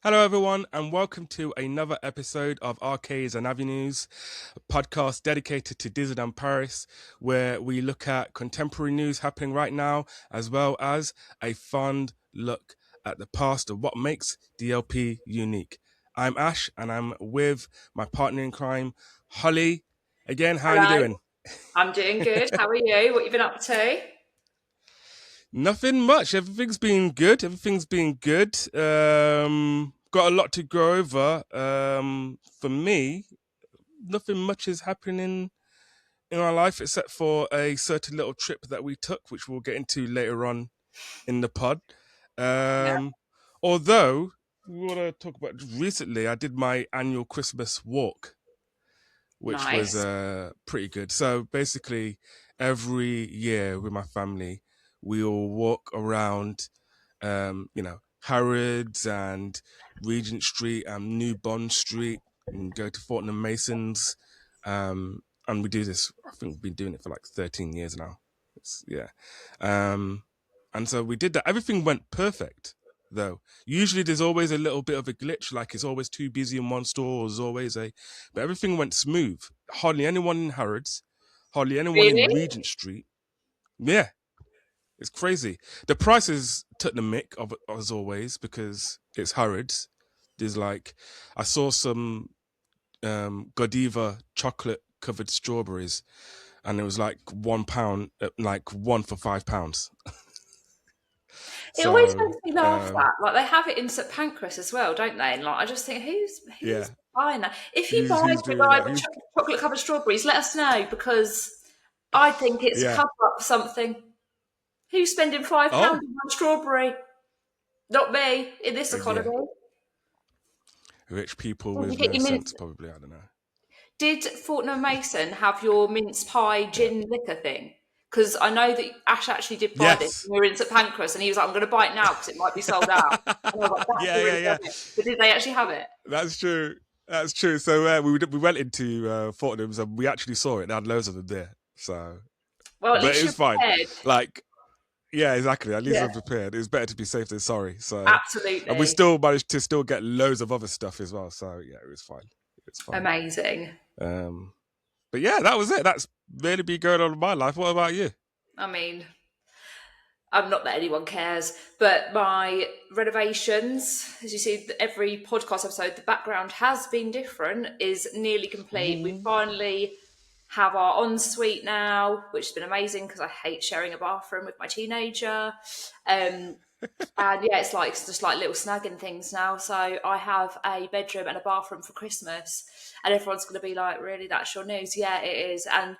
Hello, everyone, and welcome to another episode of Arcades and Avenues, a podcast dedicated to Disneyland Paris, where we look at contemporary news happening right now, as well as a fun look at the past of what makes DLP unique. I'm Ash, and I'm with my partner in crime, Holly. Again, how are you Hello, doing? I'm doing good. How are you? What you been up to? Nothing much. Everything's been good. Got a lot to go over. For me, nothing much is happening in our life except for a certain little trip that we took, which we'll get into later on in the pod. Yeah, Um, Although we want to talk about recently, I did my annual Christmas walk, which was nice. pretty good. So basically, every year with my family, we all walk around, Harrods and Regent Street and New Bond Street, and go to Fortnum Masons. And we do this. I think we've been doing it for like 13 years now. Yeah. Um, and so we did that. Everything went perfect, though. Usually there's always a little bit of a glitch, like it's always too busy in one store, or there's always a but everything went smooth. Hardly anyone in Harrods, hardly anyone in Really? Regent Street. Yeah, it's crazy. The prices took the mick of as always because it's Harrods. There's like I saw some Godiva chocolate covered strawberries, and it was like £1, like one for £5. It always So makes me laugh that like they have it in St Pancras as well, don't they? And like I just think, who's yeah, buying that? If you buy who's to doing buy that? the Who's chocolate covered strawberries, let us know because I think it's a yeah? cover up for something. Who's spending £5 Oh, on one strawberry? Not me in this yeah. economy. Rich people Did you with get no your mince? sense, probably. I don't know. Did Fortnum Mason have your mince pie Yeah. gin liquor thing? Because I know that Ash actually did buy this. Yes. We were in St Pancras, and he was like, "I'm going to buy it now because it might be sold out." And I was like, "That's Yeah, yeah, already yeah. done it." But did they actually have it? That's true. That's true. So we went into Fortnum's and we actually saw it. They had loads of them there. So, Well, at but it least was you're fine. prepared. Like, yeah, exactly. At least Yeah, I'm prepared. It's better to be safe than sorry. So, and we absolutely still managed to still get loads of other stuff as well. So yeah, it was fine. It's fine. amazing. Um, but yeah, that was it. That's really been going on in my life. What about you? I mean, I'm not that anyone cares, but my renovations, as you see, every podcast episode, the background has been different, is nearly complete. We Ooh. finally have our ensuite now, which has been amazing because I hate sharing a bathroom with my teenager. Um, and yeah, it's just like little snagging things now. So I have a bedroom and a bathroom for Christmas, and everyone's going to be like, "Really, that's your news?" Yeah, it is. And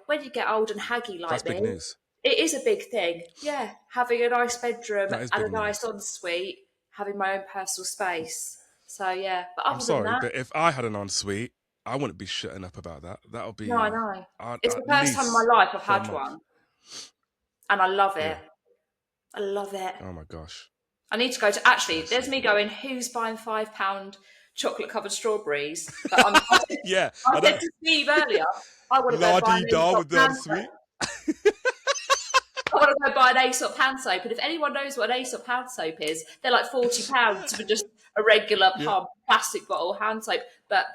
when you get old and haggy That's like big me, news. it is a big thing. Yeah, having a nice bedroom That is and big a nice news. ensuite, having my own personal space. So yeah, but I'm other than sorry, that, but if I had an ensuite, I wouldn't be shutting up about that. That'll no, I be know. It's the at first time in my least life I've for a had month. one, and I love it. Yeah. I love it. Oh my gosh. I need to go to actually. That's so There's me good. going. Who's buying £5 chocolate covered strawberries? But Yeah, I I said know. to Steve earlier, I want to go La buy di an da Aesop with the hand soap. ensuite. I want to go buy an Aesop hand soap. And if anyone knows what an Aesop hand soap is, they're like £40 for just a regular Yeah. pump plastic bottle hand soap. But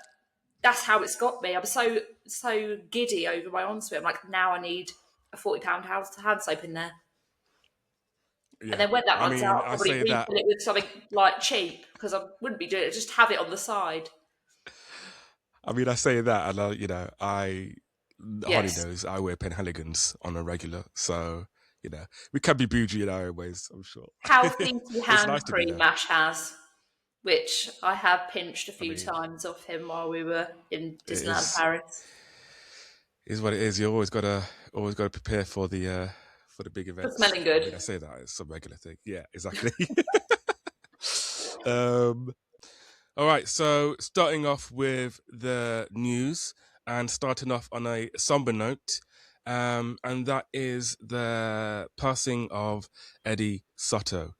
that's how it's got me. I'm so giddy over my ensuite. I'm like, now I need a £40 hand soap in there. And Yeah. then when that I runs out, mean, I'll I probably say that. refill it with something like cheap because I wouldn't be doing it. Just have it on the side. I say that, and Holly Yes. knows I wear Penhaligans on a regular, so we can be bougie in our own ways. I'm sure. How Thinky It's hand nice to be cream there. Mash has, which I have pinched a I few mean, times off him while we were in it Disneyland is Paris. is what it is. You always gotta prepare for the big For events. smelling I good. mean, I say that it's a regular thing. Yeah, exactly. um, all right, so starting off with the news and starting off on a somber note, and that is the passing of Eddie Sotto.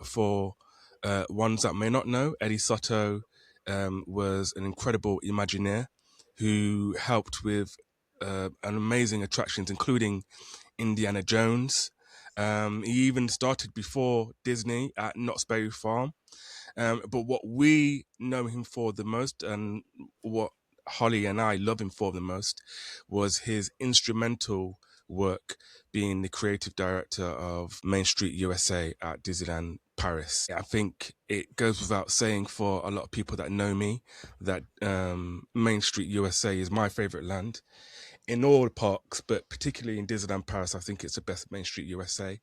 For ones that may not know, Eddie Sotto was an incredible Imagineer who helped with an amazing attractions, including Indiana Jones. He even started before Disney at Knott's Berry Farm. But what we know him for the most, and what Holly and I love him for the most, was his instrumental work being the creative director of Main Street USA at Disneyland Paris. I think it goes without saying for a lot of people that know me that Main Street USA is my favorite land in all the parks, but particularly in Disneyland Paris. I think it's the best Main Street USA,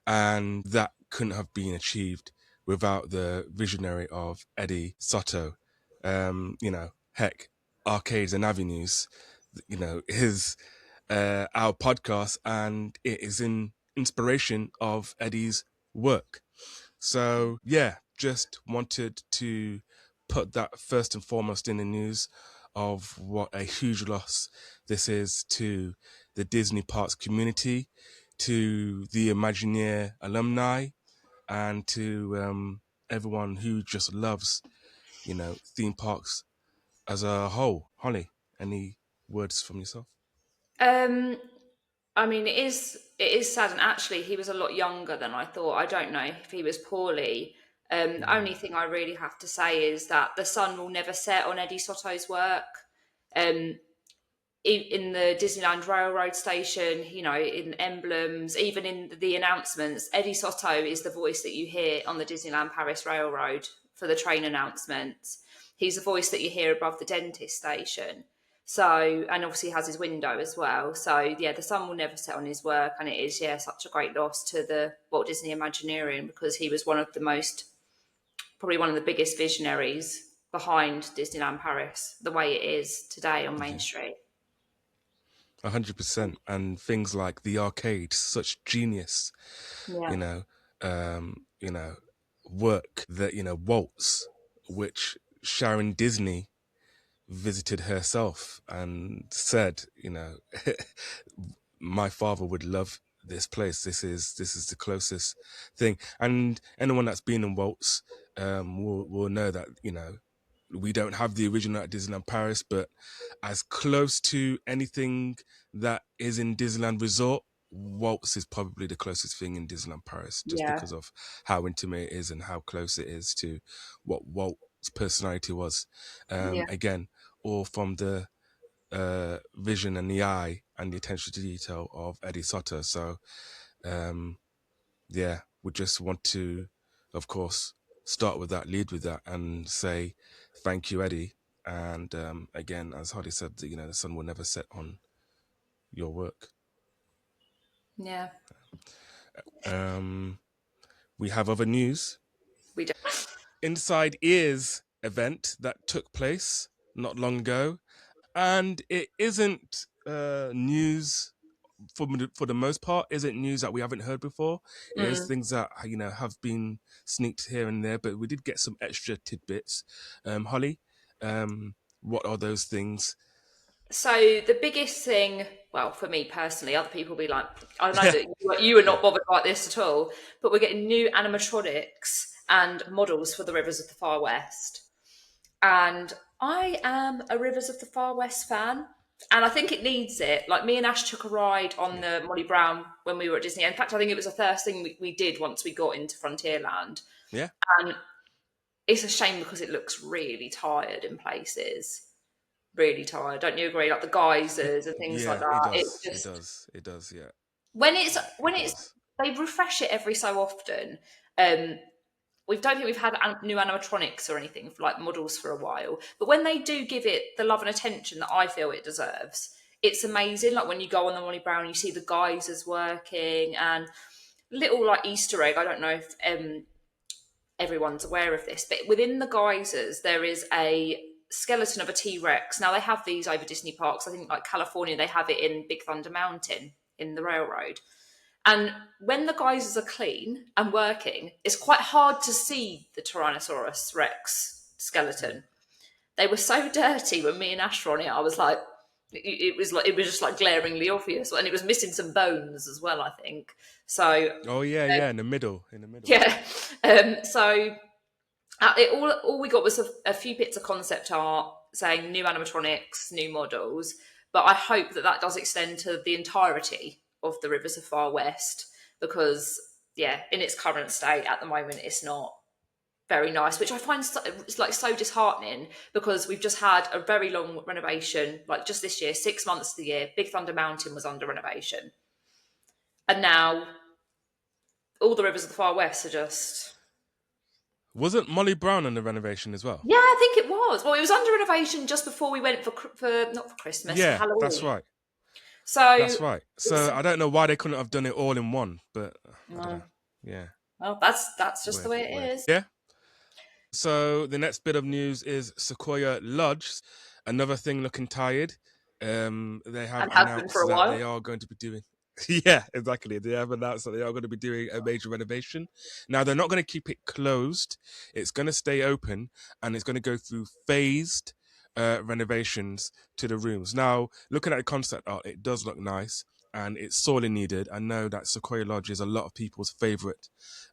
and that couldn't have been achieved without the visionary of Eddie Sotto. Heck, Arcades and Avenues, his our podcast, and it is in inspiration of Eddie's work. So yeah, just wanted to put that first and foremost in the news of what a huge loss this is to the Disney Parks community, to the Imagineer alumni, and to everyone who just loves, theme parks as a whole. Holly, any words from yourself? Um, I mean, it is sad, and actually, he was a lot younger than I thought. I don't know if he was poorly. The only thing I really have to say is that the sun will never set on Eddie Sotto's work. Um, in the Disneyland Railroad station, in emblems, even in the announcements, Eddie Sotto is the voice that you hear on the Disneyland Paris Railroad for the train announcements. He's the voice that you hear above the dentist station. So, and obviously has his window as well. So, yeah, the sun will never set on his work, and it is, yeah, such a great loss to the Walt Disney Imagineering, because he was probably one of the biggest visionaries behind Disneyland Paris, the way it is today on Main Yeah. Street. 100%. And things like the arcade, such genius, Yeah. you know, you know, work that, Waltz, which Sharon Disney visited herself and said, my father would love this place. This is the closest thing. And anyone that's been in Waltz will know that, we don't have the original at Disneyland Paris, but as close to anything that is in Disneyland Resort, Waltz is probably the closest thing in Disneyland Paris, just Yeah. because of how intimate it is and how close it is to what Walt's personality was. Yeah. Again, all from the vision and the eye and the attention to detail of Eddie Sotto. So, yeah, we just want to, of course, start with that, lead with that, and say thank you, Eddie. And again, as Hardy said, the sun will never set on your work. Yeah. We have other news. We do. Inside Ears event that took place not long ago, and it isn't news for the most part. Isn't news that we haven't heard before. It is Mm. things that have been sneaked here and there, but we did get some extra tidbits. Holly, what are those things? So the biggest thing, well, for me personally, other people will be like, I know Yeah, that you are yeah, not bothered about this at all, but we're getting new animatronics and models for the Rivers of the Far West. And I am a Rivers of the Far West fan. And I think it needs it. Like, me and Ash took a ride on yeah, the Molly Brown when we were at Disney. In fact, I think it was the first thing we did once we got into Frontierland. yeah, And it's a shame because it looks really tired in places. Really tired. Don't you agree? Like the geysers and things like yeah. It that. It does. It just does. It does. Yeah, when it's it does. they refresh it every so often. Um, we don't think we've had new animatronics or anything for like models for a while, but when they do give it the love and attention that I feel it deserves, it's amazing. Like when you go on the Molly Brown, you see the geysers working and little like Easter egg. I don't know if everyone's aware of this, but within the geysers, there is a skeleton of a T Rex. Now, they have these over Disney parks. I think, like California, they have it in Big Thunder Mountain in the railroad. And when the geysers are clean and working, it's quite hard to see the Tyrannosaurus Rex skeleton. They were so dirty when me and Ash were on it. I was like, it was just like glaringly obvious, and it was missing some bones as well, I think. So Oh yeah, yeah. In the middle. In the middle. yeah, so all we got was a few bits of concept art saying new animatronics, new models, but I hope that does extend to the entirety of the Rivers of Far West, because yeah, in its current state at the moment, it's not very nice, which I find it's like so disheartening because we've just had a very long renovation, like just this year, 6 months of the year. Big Thunder Mountain was under renovation, and now all the rivers of the far west are just. Wasn't Molly Brown on the renovation as well? Yeah, I think it was. Well, it was under renovation just before we went for not for Christmas, for Yeah, that's Halloween. right. So That's right. it's So I don't know why they couldn't have done it all in one, but I don't no. know. Yeah, Well, that's just the weird, way it weird. is. Yeah. So the next bit of news is Sequoia Lodge. Another thing looking tired. They have And has been for announced a that they while. are going to be doing. Yeah, exactly. They have announced that they are going to be doing a major renovation. Now they're not going to keep it closed. It's going to stay open, and it's going to go through phased renovations to the rooms. Now, looking at the concept art, it does look nice, and it's sorely needed. I know that Sequoia Lodge is a lot of people's favorite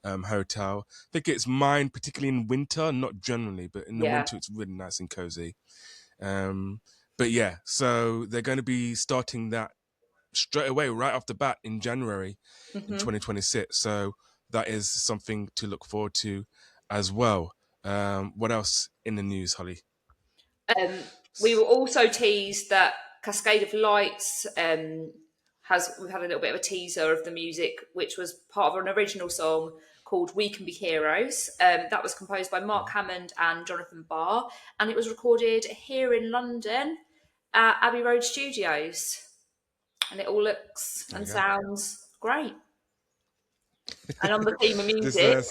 hotel. I think it's mine, particularly in winter, not generally, but in the Yeah. winter, it's really nice and cozy. Um, but yeah, so they're going to be starting that straight away, right off the bat in January in Hmm. 2026. So that is something to look forward to as well. What else in the news, Holly? Um, we were also teased that Cascade of Lights has. We've had a little bit of a teaser of the music, which was part of an original song called "We Can Be Heroes." That was composed by Mark Hammond and Jonathan Barr, and it was recorded here in London at Abbey Road Studios. And it all looks There and you go. sounds great. And on the theme of This music,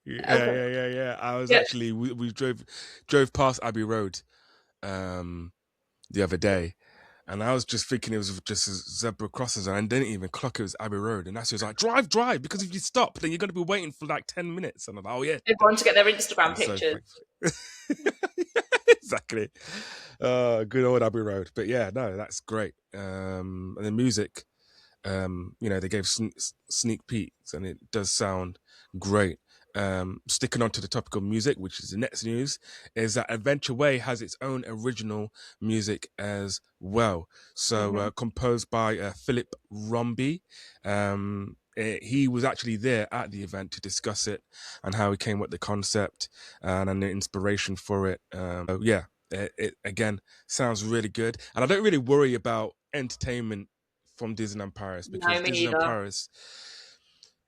yeah, okay, yeah, yeah, yeah. I was yeah, actually we drove past Abbey Road um the other day, and I was just thinking it was just zebra crossings, and I didn't even clock it was Abbey Road. And that's was like, drive, because if you stop, then you're going to be waiting for like 10 minutes. And I'm like, oh yeah, everyone to get their Instagram and so pictures. thankfully, exactly, good old Abbey Road. But yeah, no, that's great. And the music, they gave sneak peeks, and it does sound great. Sticking on to the topic of music, which is the next news, is that Adventure Way has its own original music as well. So, Hmm. composed by Philip Romby. He was actually there at the event to discuss it and how he came with the concept and the inspiration for it. Yeah, it again sounds really good, and I don't really worry about entertainment from Disneyland Paris No, because me Disneyland either. Paris,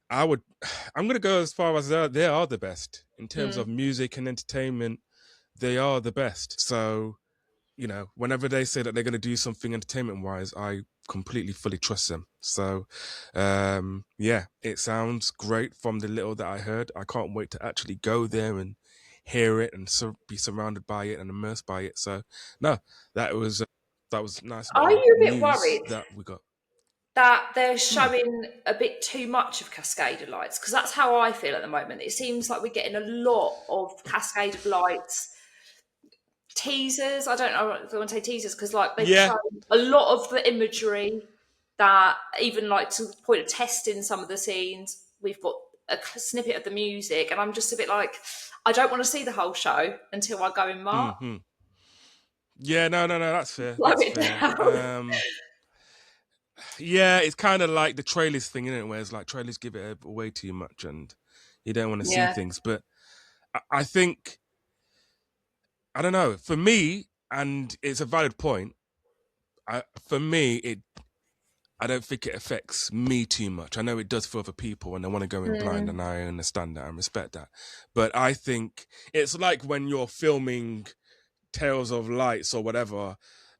I would, I'm gonna go as far as they are the best in terms of Mm. music and entertainment. They are the best. So whenever they say that they're gonna do something entertainment wise, I completely fully trust them. So, yeah, it sounds great from the little that I heard. I can't wait to actually go there and hear it and be surrounded by it and immersed by it. So, no, that was a nice bit Are of you a bit news worried that we got. that they're Hmm. showing a bit too much of Cascade of Lights? Because that's how I feel at the moment. It seems like we're getting a lot of Cascade of Lights teasers. I don't know if I want to say teasers because like they've Yeah. shown a lot of the imagery that even like to the point of testing some of the scenes. We've got a snippet of the music, and I'm just a bit like, I don't want to see the whole show until I go in March. Hmm. Yeah. No. No. No. That's fair. Slow That's it fair. down. Yeah. It's kind of like the trailers thing, isn't it? Where it's like trailers give it away too much, and you don't want to see Yeah. things. But I think I don't know. For me, and it's a valid point. For me, I don't think it affects me too much. I know it does for other people and they want to go in blind, Mm, and I understand that and respect that. But I think it's like when you're filming Tales of Lights or whatever,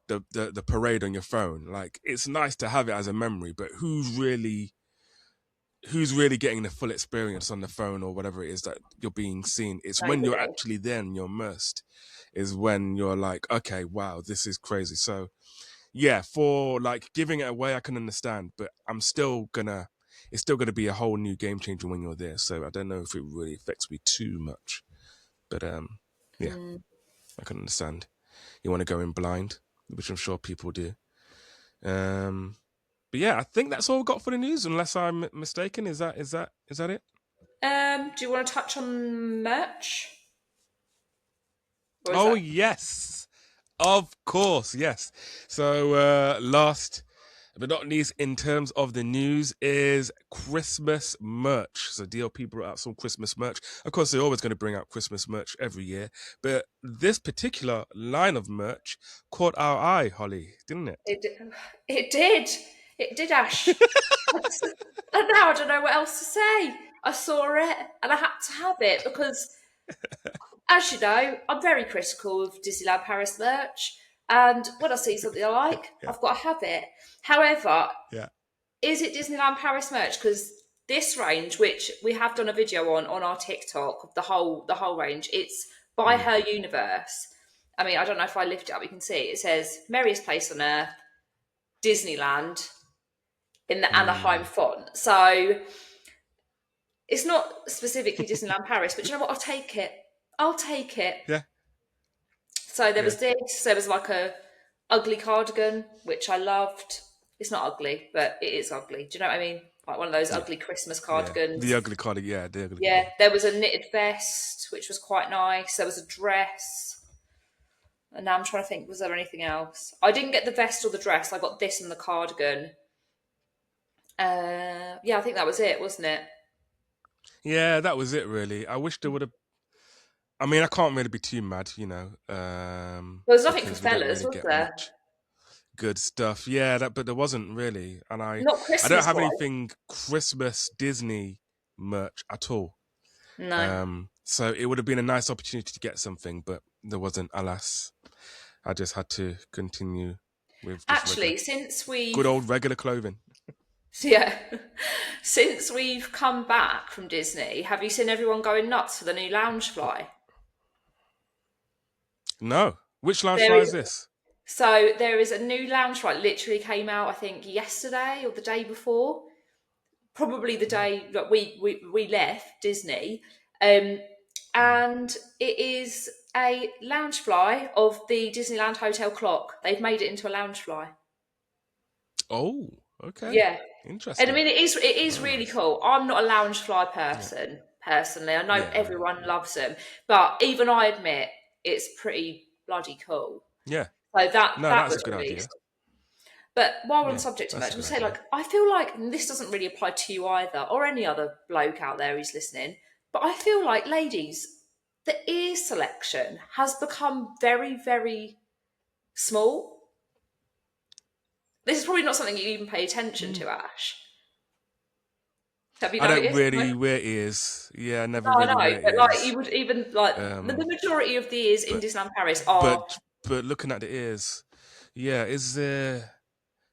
the parade on your phone. Like it's nice to have it as a memory, but who's really getting the full experience on the phone or whatever it is that you're being seen? It's when you're nobody. actually there and you're immersed, is when you're like, okay, wow, this is crazy. So yeah, for like giving it away, I can understand, but it's still gonna be a whole new game changer when you're there. So I don't know if it really affects me too much, but yeah, Mm. I can understand. You want to go in blind, which I'm sure people do. Um, but yeah, I think that's all we got for the news, unless I'm mistaken. Is that it? Do you want to touch on merch, or is Oh that? yes, of course, yes. So last but not least in terms of the news is Christmas merch. So DLP brought out some Christmas merch. Of course, they're always going to bring out Christmas merch every year, but this particular line of merch caught our eye, Holly, didn't it? It, it did. It did, Ash. And now I don't know what else to say. I saw it and I had to have it because, as you know, I'm very critical of Disneyland Paris merch. And when I see something I like, Yeah, I've got to have it. However, yeah. is it Disneyland Paris merch? Because this range, which we have done a video on our TikTok, the whole range, it's by Mm, her universe. I mean, I don't know if I lift it up, you can see it. It says "Merriest Place on Earth, Disneyland" in the Anaheim mm. font. So it's not specifically Disneyland Paris, but you know what? I'll take it. I'll take it. Yeah, So there yeah, was this. There was like a ugly cardigan, which I loved. It's not ugly, but it is ugly. Do you know what I mean? Like one of those yeah, ugly Christmas yeah. The cardigans. ugly card, yeah, the ugly, Yeah, yeah. there was a knitted vest, which was quite nice. There was a dress. And now I'm trying to think, was there anything else? I didn't get the vest or the dress. I got this and the cardigan. Yeah, I think that was it, wasn't it? Yeah, that was it really. I wish there would have. I mean, I can't really be too mad, There was nothing for because we don't fellas, really was get there? much good stuff. Yeah, but there wasn't really, and Not I don't Christmas have wise. anything Christmas Disney merch at all. No. So it would have been a nice opportunity to get something, but there wasn't. Alas, I just had to continue with just regular, Actually, since good we've old regular clothing. yeah, since we've come back from Disney, have you seen everyone going nuts for the new Loungefly? No, which lounge There fly is is this? there is a new Loungefly. Literally came out, I think, yesterday or the day before. Probably the Mm. day that we left Disney, um, Mm. and it is a Loungefly of the Disneyland Hotel clock. They've made it into a Loungefly. Oh, okay, Yeah. And I interesting, mean, it is very really nice. cool. I'm not a lounge fly Yeah, person, personally. I know yeah, yeah, everyone loves them, but even I admit it's pretty bloody cool. yeah. So that No, that that's a was good idea. released. But while we're on the Yeah, subject of that's merch, a I'm good gonna say, idea. like, I feel like and this doesn't really apply to you either, or any other bloke out there who's listening. But I feel like, ladies, the ear selection has become very, very small. This is probably not something you even pay attention Mm. to, Ash. Have you I don't noticed? really wear ears. Yeah, I never No, I really know, wear but like ears. you would even like the Um, majority of the ears in but Disneyland Paris but are but looking at the ears, yeah, is there?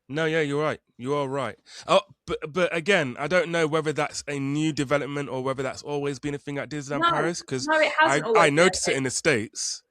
No, yeah, you're right. You are right. Oh, but again, I don't know whether that's a new development or whether that's always been a thing at Disneyland no, Paris because no, it hasn't I always been notice a it thing. in the States.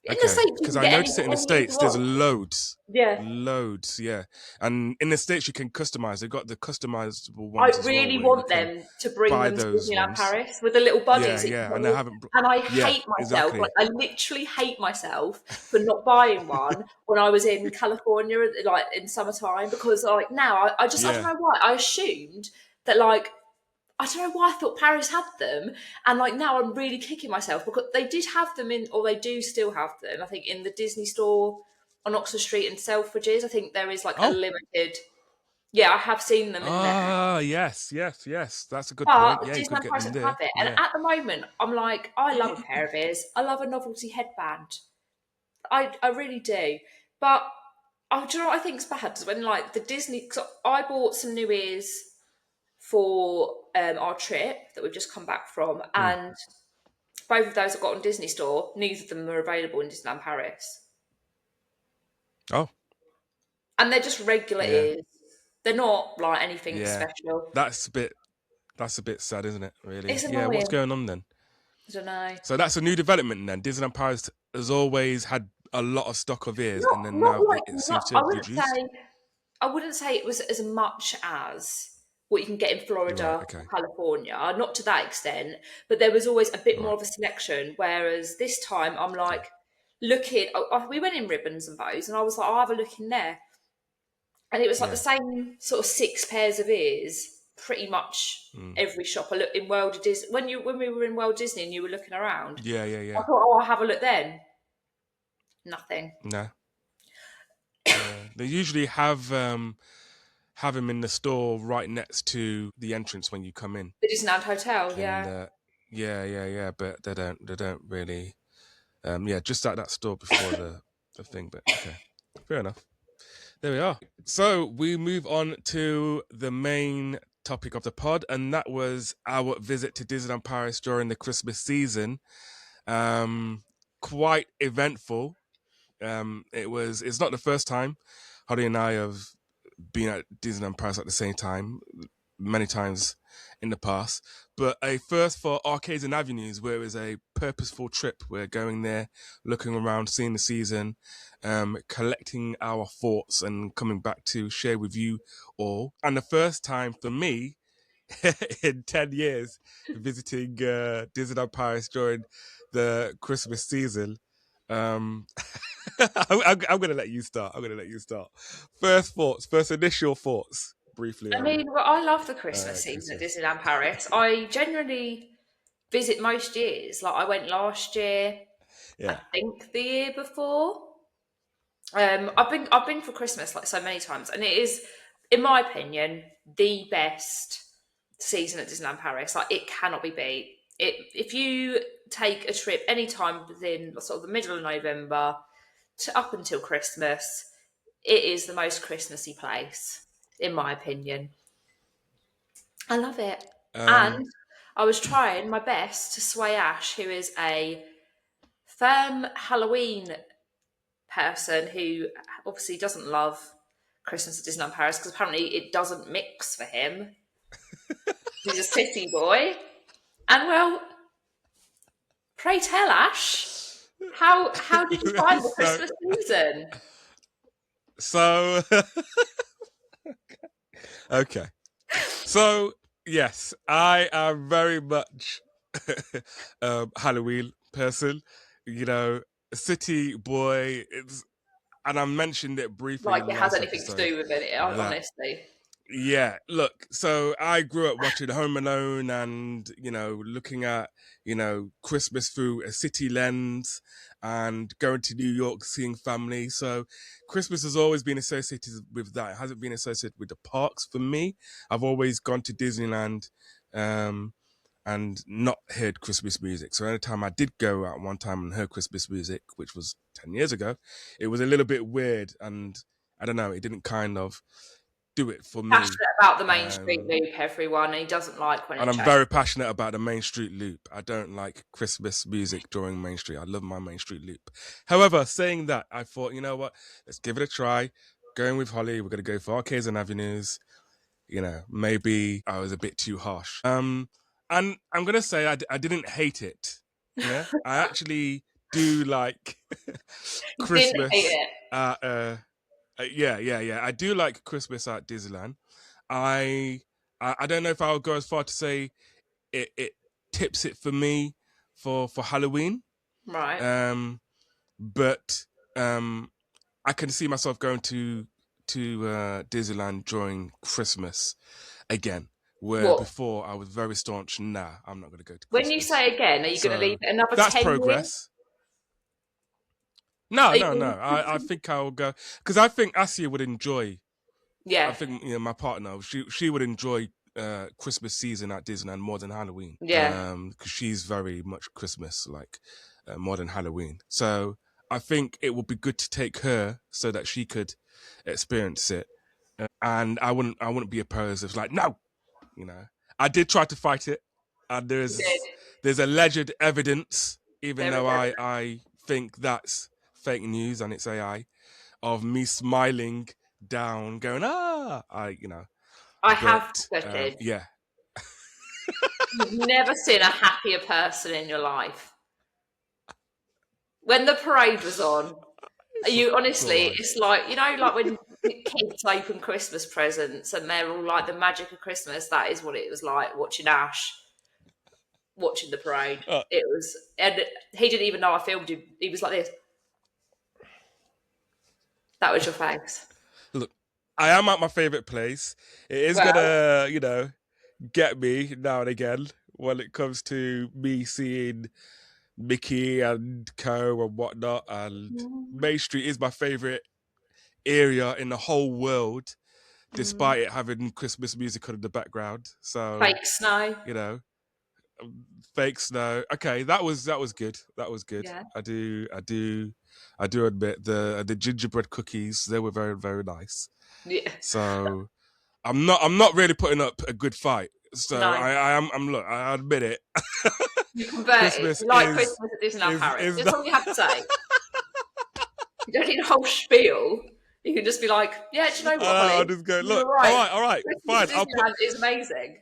In the Okay, States, you because can I get notice it in the any ears you States. There's want. loads, Yeah, loads, yeah. And in the States, you can customize. They've got the customizable I ones as well, really where you want can them to bring buy them to those Disneyland ones. Paris with the little Yeah, buddies that you can yeah, put and on they your. haven't. And I Yeah, hate myself. Like exactly. I literally hate myself for not buying one when I was in California, like in summertime, because like now I don't Yeah. know why I assumed that like I don't know why I thought Paris had them, and like now I'm really kicking myself because they did have them in, or they do still have them. I think in the Disney store on Oxford Street and Selfridges. I think there is like a Oh. limited. Yeah, I have seen them in there, Ah, yes, yes, yes. That's a good but point. Yeah, you could Disneyland get Paris them don't have there. it. And Yeah. at the moment, I'm like, I love a pair of ears. I love a novelty headband. I really do. But do you know what I think's bad? Is when like the Disney. Cause I bought some new ears for our trip that we've just come back from, Mm. and both of those I got on Disney Store. Neither of them are available in Disneyland Paris, Oh, and they're just regular yeah, ears. They're not like anything yeah. special. That's a bit. That's a bit sad, isn't it? Really. It's Yeah. What's annoying. going on then? I don't know. So that's a new development then. Disneyland Paris has always had a lot of stock of ears, Not and then not now like it seems not. to have reduced. I wouldn't say it was as much as what you can get in Florida Right. or Okay. California, not to that extent, but there was always a bit more Right. of a selection. Whereas this time, I'm Okay. like looking. We went in Ribbons and Bows, and I was like, I'll have a look in there, and it was like the Yeah. same sort of six pairs of ears, pretty much Mm. every shop. I looked in World Disney when we were in World Disney, and you were looking around. Yeah. Yeah. I Yeah. thought, oh, I'll have a look then. Nothing. No. Yeah. they usually have him in the store right next to the entrance when you come in, The Disneyland Hotel, and yeah. yeah. But they don't really. Yeah, just at that store before the thing. But okay, fair enough. There we are. So we move on to the main topic of the pod, and that was our visit to Disneyland Paris during the Christmas season. Um, Quite eventful. It's not the first time Holly and I have been at Disneyland Paris at the same time, many times in the past. But a first for Arcades and Avenues, where it was a purposeful trip. We're going there, looking around, seeing the season, collecting our thoughts, and coming back to share with you all. And the first time for me in 10 years visiting Disneyland Paris during the Christmas season. Um, I'm going to let you start. I'm going to let you start. First thoughts, first initial thoughts, briefly I on mean, well, I love the Christmas season at Christmas. Disneyland Paris. I generally visit most years. Like I went last year, I Yeah. think the year before. I've been for Christmas like so many times, and it is, in my opinion, the best season at Disneyland Paris. Like it cannot be beat. It if you take a trip anytime within sort of the middle of November to up until Christmas, it is the most Christmassy place, in my opinion. I love it. Um, And I was trying my best to sway Ash, who is a firm Halloween person who obviously doesn't love Christmas at Disneyland Paris because apparently it doesn't mix for him. He's a city boy. And well, pray tell, Ash, how did you find the so, Christmas season? so, okay. So, yes, I am very much Halloween person. You know, city boy. And I mentioned it briefly Like in it has last anything to episode do with it, that honestly. yeah, look, so I grew up watching Home Alone and, looking at, Christmas through a city lens and going to New York, seeing family. So Christmas has always been associated with that. It hasn't been associated with the parks for me. I've always gone to Disneyland um, and not heard Christmas music. So anytime I did go out one time and heard Christmas music, which was 10 years ago, it was a little bit weird. And I don't know, it didn't kind of do it for me. Passionate about the Main Street Um, Loop, everyone, and he doesn't like when and it I'm changes. very passionate about the Main Street Loop. I don't like Christmas music during Main Street. I love my Main Street Loop. However, saying that, I thought, you know what? Let's give it a try. Going with Holly, we're going to go for Arcades and Avenues. Maybe I was a bit too harsh. And I'm going to say I didn't hate it. Yeah. I actually do like He didn't hate Christmas. it. Yeah. I do like Christmas at Disneyland. I I don't know if I'll go as far to say it tips it for me for Halloween. Right. Um, but I can see myself going to Disneyland during Christmas again. Where What? before I was very staunch. Nah, I'm not going to go to When you Christmas. say again, are you going to leave So it another that's 10 years? progress. No, Are you no, no. going I think I'll go because I think Asia would enjoy. I Yeah, think my partner she would enjoy Christmas season at Disneyland more than Halloween. yeah. Because she's very much Christmas like more than Halloween. So I think it would be good to take her so that she could experience it. And I wouldn't be opposed. It's like no, you know. I did try to fight it, and You did. there's alleged evidence, even There is though I evidence. I think that's fake news and it's AI of me smiling down, going I have but footage. yeah. You've never seen a happier person in your life. When the parade was on, It's, you it's all honestly, right. it's like, like when kids open Christmas presents and they're all like the magic of Christmas. That is what it was like watching Ash, watching the parade. Uh, It was, and he didn't even know I filmed him. He was like this. That was your face. Look, I am at my favorite place. It is Well, gonna, get me now and again when it comes to me seeing Mickey and Co and whatnot. And Main Street is my favorite area in the whole world, Mm. despite it having Christmas music on in the background. So Fake snow. you know, fake snow. Okay, that was good. That was good. Yeah. I do admit the gingerbread cookies, they were very very nice. Yeah. So I'm not really putting up a good fight. So No. I admit it. You converted. Christmas You like Christmas at Disneyland Paris. is That's not. all you have to say. You don't need a whole spiel. You can just be like, yeah, do you know what, I'll Holly? just go. You're Look, right. all right, Christmas fine. at Disneyland is amazing.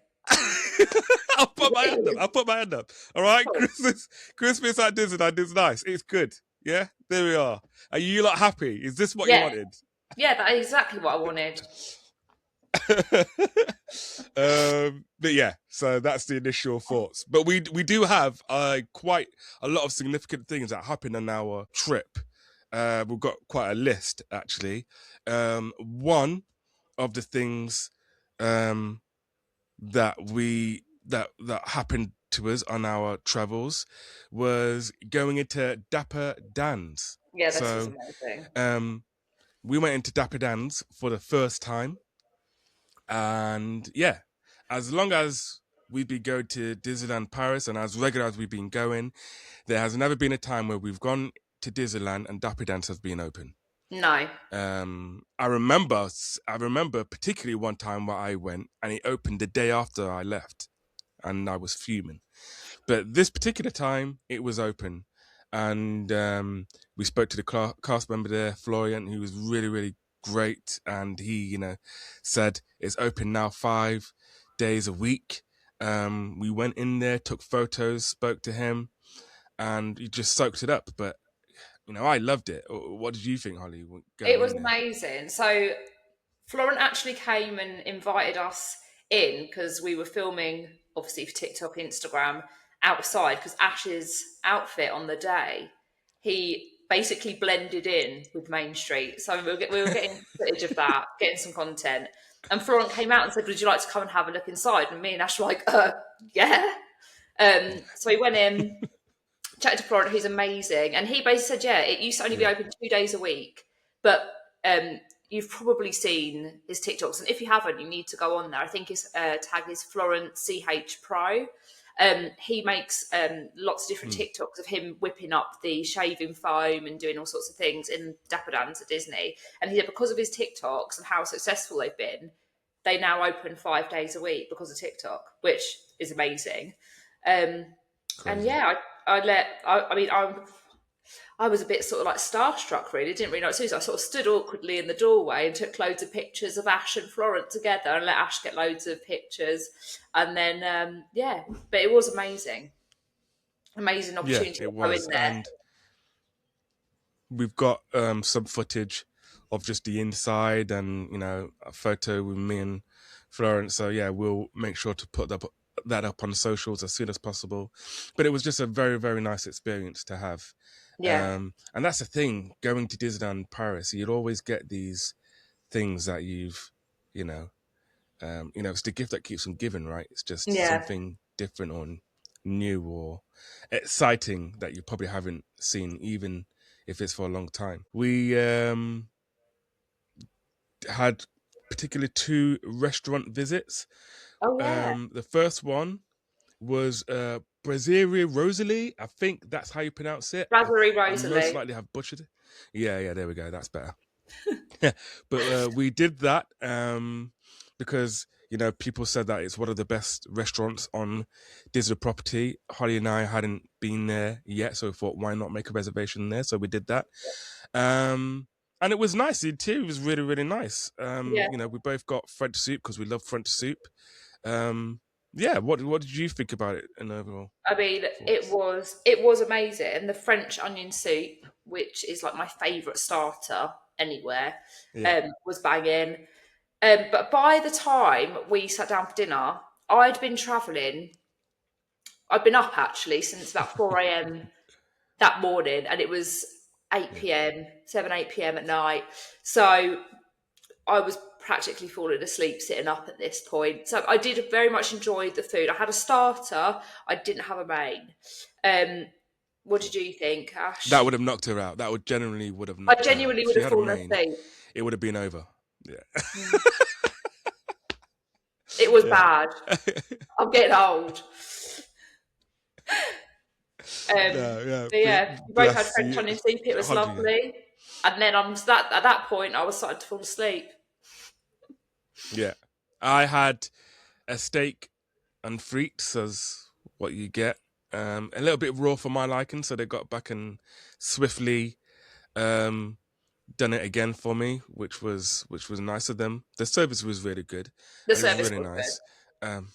I'll put my It hand up. is. I'll put my hand up. All right, Cool. Christmas at Disneyland is nice. It's good. Yeah, there we are. Are you lot happy? Is this what you Yeah. wanted? Yeah, that is exactly what I wanted. But yeah, so that's the initial thoughts. But we do have quite a lot of significant things that happened on our trip. We've got quite a list actually. One of the things um, that happened to us on our travels was going into Dapper Dan's. Yeah, this was So amazing. um, we went into Dapper Dan's for the first time, and yeah, as long as we've been going to Disneyland Paris and as regular as we've been going, there has never been a time where we've gone to Disneyland and Dapper Dance has been open. No. I remember particularly one time where I went and it opened the day after I left, and I was fuming. But this particular time, it was open, and we spoke to the cast member there, Florian, who was really, really great, and he, said it's open now 5 days a week. We went in there, took photos, spoke to him, and he just soaked it up. But I loved it. What did you think, Holly, It going was in there? amazing. So Florent actually came and invited us in because we were filming, obviously for TikTok, Instagram, outside. Because Ash's outfit on the day, he basically blended in with Main Street. So we were getting footage of that, getting some content. And Florent came out and said, "Would you like to come and have a look inside?" And me and Ash were like, "Yeah." So we went in, chatted to Florent, who's amazing, and he basically said, "Yeah, it used to only be Yeah. open 2 days a week, but you've probably seen his TikToks, and if you haven't, you need to go on there. I think his tag is Florent CH Pro. He makes lots of different Mm, TikToks of him whipping up the shaving foam and doing all sorts of things in Dapper Dans at Disney. And he said because of his TikToks and how successful they've been, they now open 5 days a week because of TikTok, which is amazing. Um, and crazy. yeah, I mean, I was a bit sort of like starstruck, really. Didn't really know what to do. So I sort of stood awkwardly in the doorway and took loads of pictures of Ash and Florent together and let Ash get loads of pictures. And then, yeah, but it was amazing. Amazing Yeah, opportunity to it go in was. there. And we've got some footage of just the inside and a photo with me and Florence. So yeah, we'll make sure to put that up on socials as soon as possible. But it was just a very very nice experience to have. Yeah, And that's the thing, going to Disneyland Paris, you'd always get these things that you know it's the gift that keeps on giving, right? It's just yeah, something different or new or exciting that you probably haven't seen, even if it's for a long time. We had particularly two restaurant visits. oh yeah, The first one was Brasserie Rosalie. I think that's how you pronounce it. Raspberry I most Rosalie. likely have butchered it. Yeah, there we go. That's better. Yeah, but we did that because people said that it's one of the best restaurants on Disney property. Holly and I hadn't been there yet, so we thought, why not make a reservation there? So we did that, and it was nice. The interior was really, really nice. Yeah, We both got French soup because we love French soup. Um, yeah, what did you think about it in overall I mean, thoughts? it was amazing. The French onion soup, which is like my favourite starter anywhere, Yeah, was banging. But by the time we sat down for dinner, I'd been travelling. I'd been up actually since about 4 a.m. that morning, and it was yeah, 8 p.m., 7, 8 p.m. at night. So I was practically falling asleep sitting up at this point. So I did very much enjoy the food. I had a starter, I didn't have a main. Um, What did you think, That Ash? would have knocked her out. That would genuinely would have I knocked her out. genuinely If would she have had a fallen main, asleep. it would have been over. Yeah, Mm. It was yeah. bad. I'm getting old. Um, No, yeah. but yeah, we both had Bless French you. onion soup. It was 100. lovely. And then at that point, I was starting to fall asleep. Yeah, I had a steak and frites as what you get. A little bit raw for my liking, so they got back and swiftly um, done it again for me, which was nice of them. The service was really good, The and it was service really was good. nice. Um,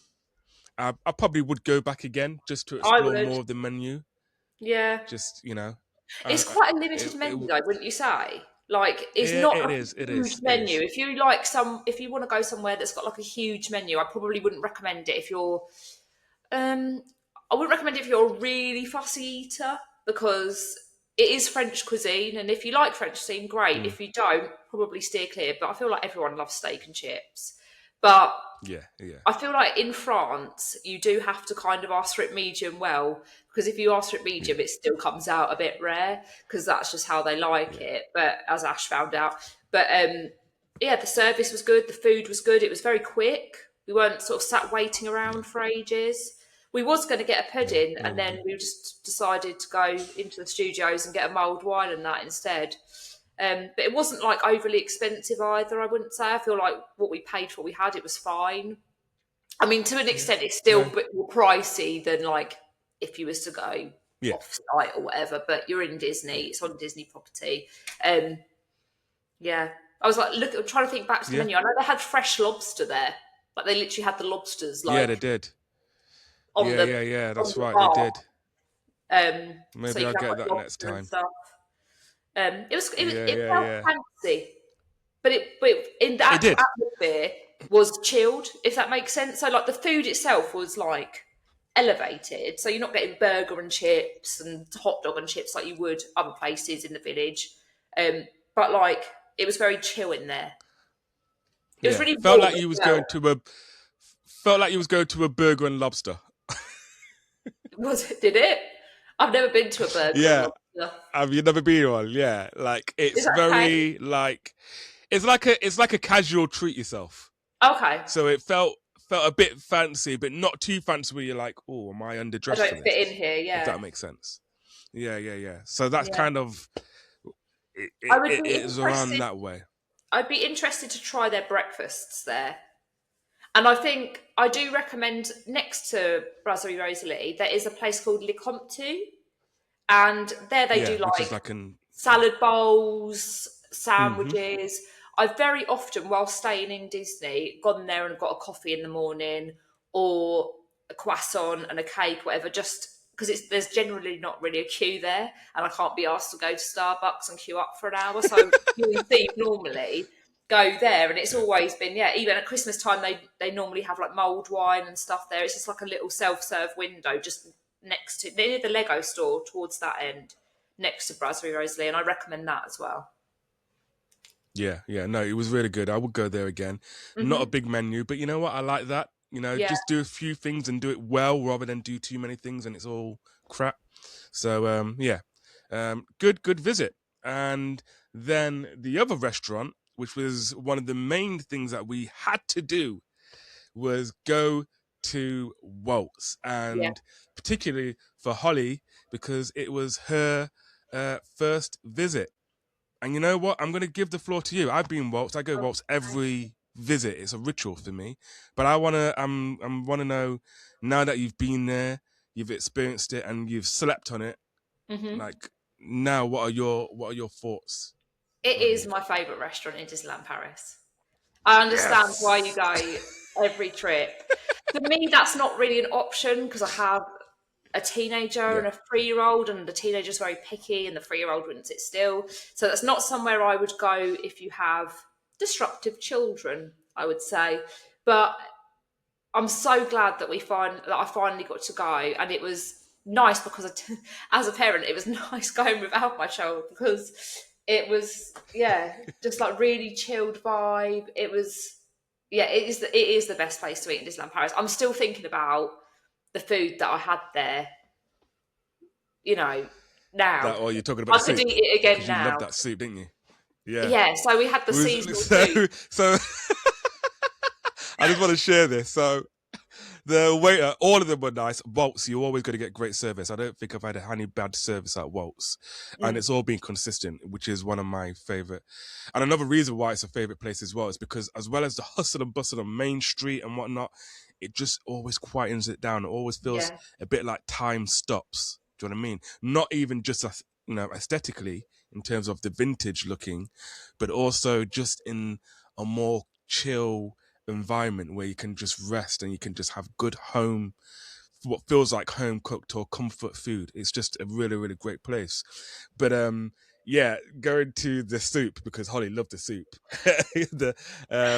I probably would go back again just to I explore would. more of the menu. Yeah. Just It's uh, quite a limited it, menu it though, wouldn't you say? Like it's it not it like is a it huge is it menu. is. If you want to go somewhere that's got like a huge menu, I probably wouldn't recommend it if you're um I wouldn't recommend it if you're a really fussy eater because it is French cuisine and if you like French cuisine, great. Mm, If you don't, probably steer clear. But I feel like everyone loves steak and chips. But yeah, yeah, I feel like in France, you do have to kind of ask for it medium well, because if you ask for it yeah, medium, it still comes out a bit rare, because that's just how they like yeah, it. But as Ash found out, but yeah, the service was good, the food was good, it was very quick. We weren't sort of sat waiting yeah, around for ages. We was going to get a yeah. pudding, No, and we then did. we just decided to go into the studios and get a mulled wine and that instead. But it wasn't like overly expensive either. I wouldn't say. I feel like what we paid for, what we had, it was fine. I mean, to an Yeah, extent, it's still a no, bit more pricey than like if you was to go yeah, off site or whatever. But you're in Disney; yeah, it's on Disney property. Um, yeah, I was like, look, I'm trying to think back to the yeah, menu. I know they had fresh lobster there, like they literally had the lobsters yeah. They like did. on Yeah, the yeah, yeah. on That's the right. They bar, did. so Maybe you I'll could have get like that next lobster and time. stuff. Yeah, It yeah, felt yeah. fancy, but in the It actual did. atmosphere was chilled, if that makes sense. So like the food itself was like elevated, so you're not getting burger and chips and hot dog and chips like you would other places in the village. But like it was very chill in there. It was Yeah, really felt warm like as you was well. going to a felt like you was going to a burger and lobster. Was it? Did it? I've never been to a burger and Yeah, lobster. have you never been one? Yeah, like Is it's that okay? very like it's like a casual treat yourself. Okay. So it felt a bit fancy, but not too fancy where you're like, oh, am I I underdressed don't for fit in this? here. If Yeah. that makes sense. Yeah, yeah, yeah. So that's Yeah. kind of it, I it, would it be is around interested. that way. I'd be interested to try their breakfasts there. And I think I do recommend next to Brasserie Rosalie, there is a place called Le Compte, and there they Yeah, do which is like like an yeah. salad bowls, Mm-hmm. sandwiches. I've very often, while staying in Disney, gone there and got a coffee in the morning or a croissant and a cake, whatever, just because it's there's generally not really a queue there, and I can't be asked to go to Starbucks and queue up for an hour. So New Year's Eve normally go there, and it's Yeah. always been even at Christmas time they normally have like mulled wine and stuff there. It's just like a little self serve window just next to near the Lego store towards that end next to Brasserie Rosalie, and I recommend that as well. Yeah, yeah, no, it was really good. I would go there again. Not a Hmm. big menu, but you know what? I like that. Yeah. Just do a few things and do it well rather than do too many things and it's all crap. So, yeah, good visit. And then the other restaurant, which was one of the main things that we had to do, was go to Waltz, Yeah. and particularly for Holly because it was her first visit. And you know what? I'm going to give the floor to you. I've been waltz. I go waltz every visit. It's a ritual for me. But I'm want to know now that you've been there, you've experienced it, and you've slept on it. Hmm. Like now, what are your thoughts It on is it? my favourite restaurant in Disneyland Paris. I understand why you Yes. go every trip. For me, that's not really an option because I have a teenager Yeah. and a 3-year-old, and the teenager's very picky, and the 3-year-old wouldn't sit still. So that's not somewhere I would go if you have disruptive children, I would say. But I'm so glad that I finally got to go, and it was nice because as a parent, it was nice going without my child because it was just like really chilled vibe. It was it is the best place to eat in Disneyland Paris. I'm still thinking about the food that I had there. You know, now. That, or you're talking about I the could eat soup it again because you loved now. that soup, didn't you? Yeah. Yeah, so we had the seasonal soup. So I just want to share this. So the waiter, all of them were nice. Waltz, you're always going to get great service. I don't think I've had any bad service at Waltz, and Mm, it's all been consistent, which is one of my favorite. And another reason why it's a favorite place as well is because, as well as the hustle and bustle on Main Street and whatnot, it just always quietens it down. It always feels yeah, a bit like time stops. Do you know what I mean? Not even just aesthetically in terms of the vintage looking, but also just in a more chill environment where you can just rest and you can just have good home, what feels like home cooked or comfort food. It's just a really, really great place. But yeah, going to the soup because Holly loved the soup. The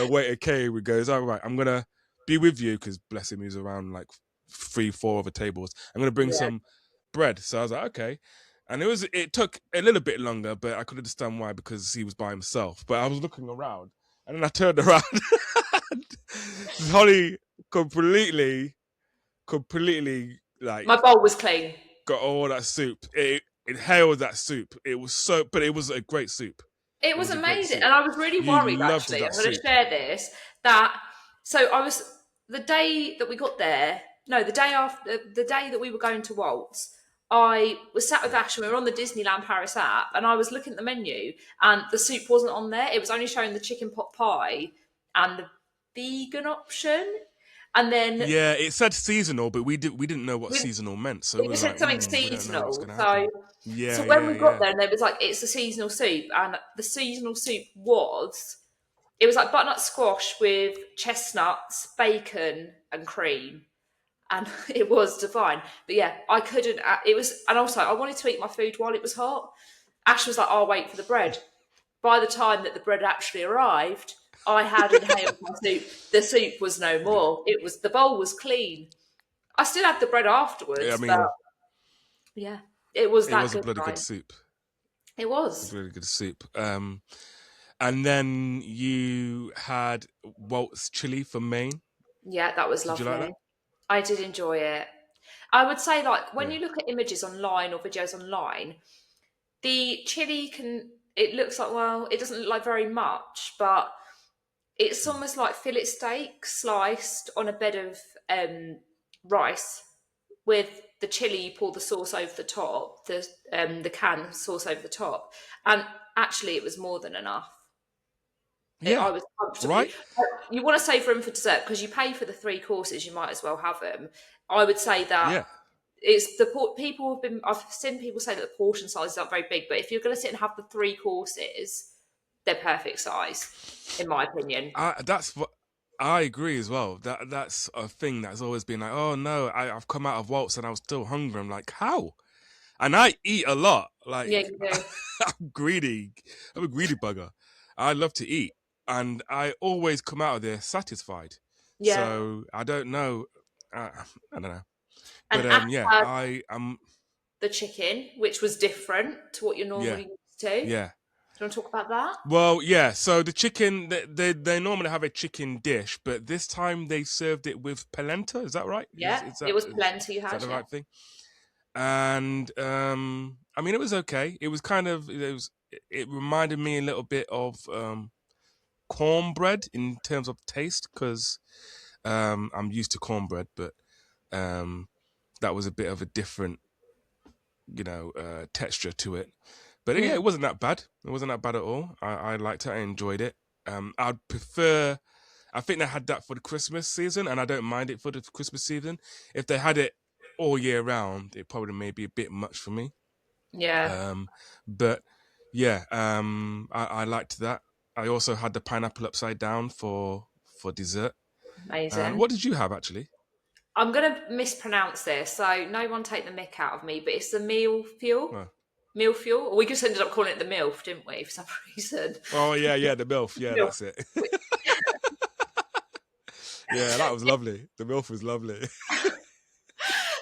waiter came and goes, "All right, I'm gonna be with you," because bless him, he was around like three, four other tables. I'm gonna bring yeah. some bread. So I was like, okay. And it took a little bit longer, but I could understand why because he was by himself. But I was looking around and then I turned around. Holly completely My like bowl was clean. got all that soup. It inhaled that soup. It was so, but it was a great soup. It It was was a great amazing, soup. and I was really You worried. loved Actually, that I'm going to soup. share this. That so I was the day that we got there. No, the day after the day that we were going to Waltz. I was sat with Yeah. Ash and we were on the Disneyland Paris app, and I was looking at the menu, and the soup wasn't on there. It was only showing the chicken pot pie and the vegan option, and then Yeah, it said seasonal, but we didn't know what we seasonal meant, so it we was was like, said something we don't know what's seasonal. gonna So happen. so Yeah, when we yeah, got yeah. there, and there was like it's a seasonal soup, and the seasonal soup was it was like butternut squash with chestnuts, bacon, and cream. And it was divine. But yeah, I couldn't. It was, and also I wanted to eat my food while it was hot. Ash was like, "I'll wait for the bread." By the time that the bread actually arrived, I had inhaled my soup. The soup was no Yeah. more. It was the bowl was clean. I still had the bread I afterwards, but mean, yeah, it was it that was a good, bloody good guys. soup. It It was was. really good soup. And then you had Walt's chili from Maine. Yeah, that was Did you like lovely. that? I did enjoy it. I would say, like, when Yeah. you look at images online or videos online, the chili can, it looks like, well, it doesn't look like very much, but it's Mm. almost like fillet steak sliced on a bed of rice with the chili, you pour the sauce over the top, the can sauce over the top. And actually, it was more than enough. Yeah. I was comfortably. Right? You want to save room for dessert because you pay for the three courses. You might as well have them. I would say that Yeah. it's people have been. I've seen people say that the portion sizes aren't very big, but if you're going to sit and have the three courses, they're perfect size, in my opinion. That's what I agree as well. That's a thing that's always been like, oh no, I've come out of Waltz and I was still hungry. I'm like, how? And I eat a lot. Yeah, Like you do. I'm greedy. I'm a greedy bugger. I love to eat, and I always come out of there satisfied. Yeah, So I don't know. I don't know. and But Ash yeah, had I am. the chicken, which was different to what you're Yeah, normally used to. Do you yeah. want to talk about that? Well, yeah. So the chicken, they normally have a chicken dish, but this time they served it with polenta. Is that right? Yeah, Is it that was plenty you is that had. the Yeah, right thing? And I mean, it was okay. It was kind of it reminded me a little bit of cornbread in terms of taste because I'm used to cornbread, but um, that was a bit of a different texture to it. But yeah, mm, it wasn't that bad. It wasn't that bad at all. I liked it. I enjoyed it. I'd prefer. I think they had that for the Christmas season, and I don't mind it for the Christmas season. If they had it all year round, it probably may be a bit much for me. yeah, But yeah, I liked that. I also had the pineapple upside down for dessert. And amazing. what did you have actually? I'm going to mispronounce this, so no one take the mick out of me, but it's the meal fuel. Oh, Meal fuel. We just ended up calling it the MILF, didn't we, for some reason? oh yeah, yeah, the MILF. Yeah, MILF. that's it. Yeah, that was lovely. The MILF was lovely.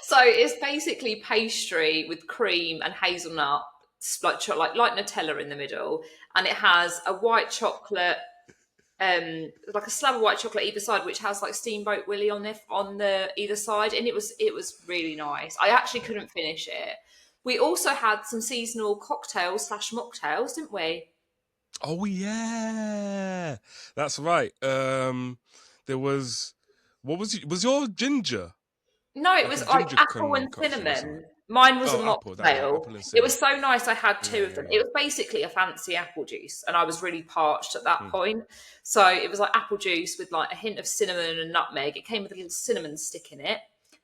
So it's basically pastry with cream and hazelnut, like Nutella in the middle, and it has a white chocolate, like a slab of white chocolate either side, which has like Steamboat Willie on the either side, and it was really nice. I actually couldn't finish it, We also had some seasonal cocktails slash mocktails, didn't we? Oh yeah, that's right. There was was your ginger No, it like a was like ginger apple and concoction or something? cinnamon. Mine was a Oh, apple. That was it. mocktail. Apple and It was cinnamon. so nice. I had two Yeah, of yeah, them. It yeah. was basically a fancy apple juice, and I was really parched at that Mm, point. So it was like apple juice with like a hint of cinnamon and nutmeg. It came with a little cinnamon stick in it,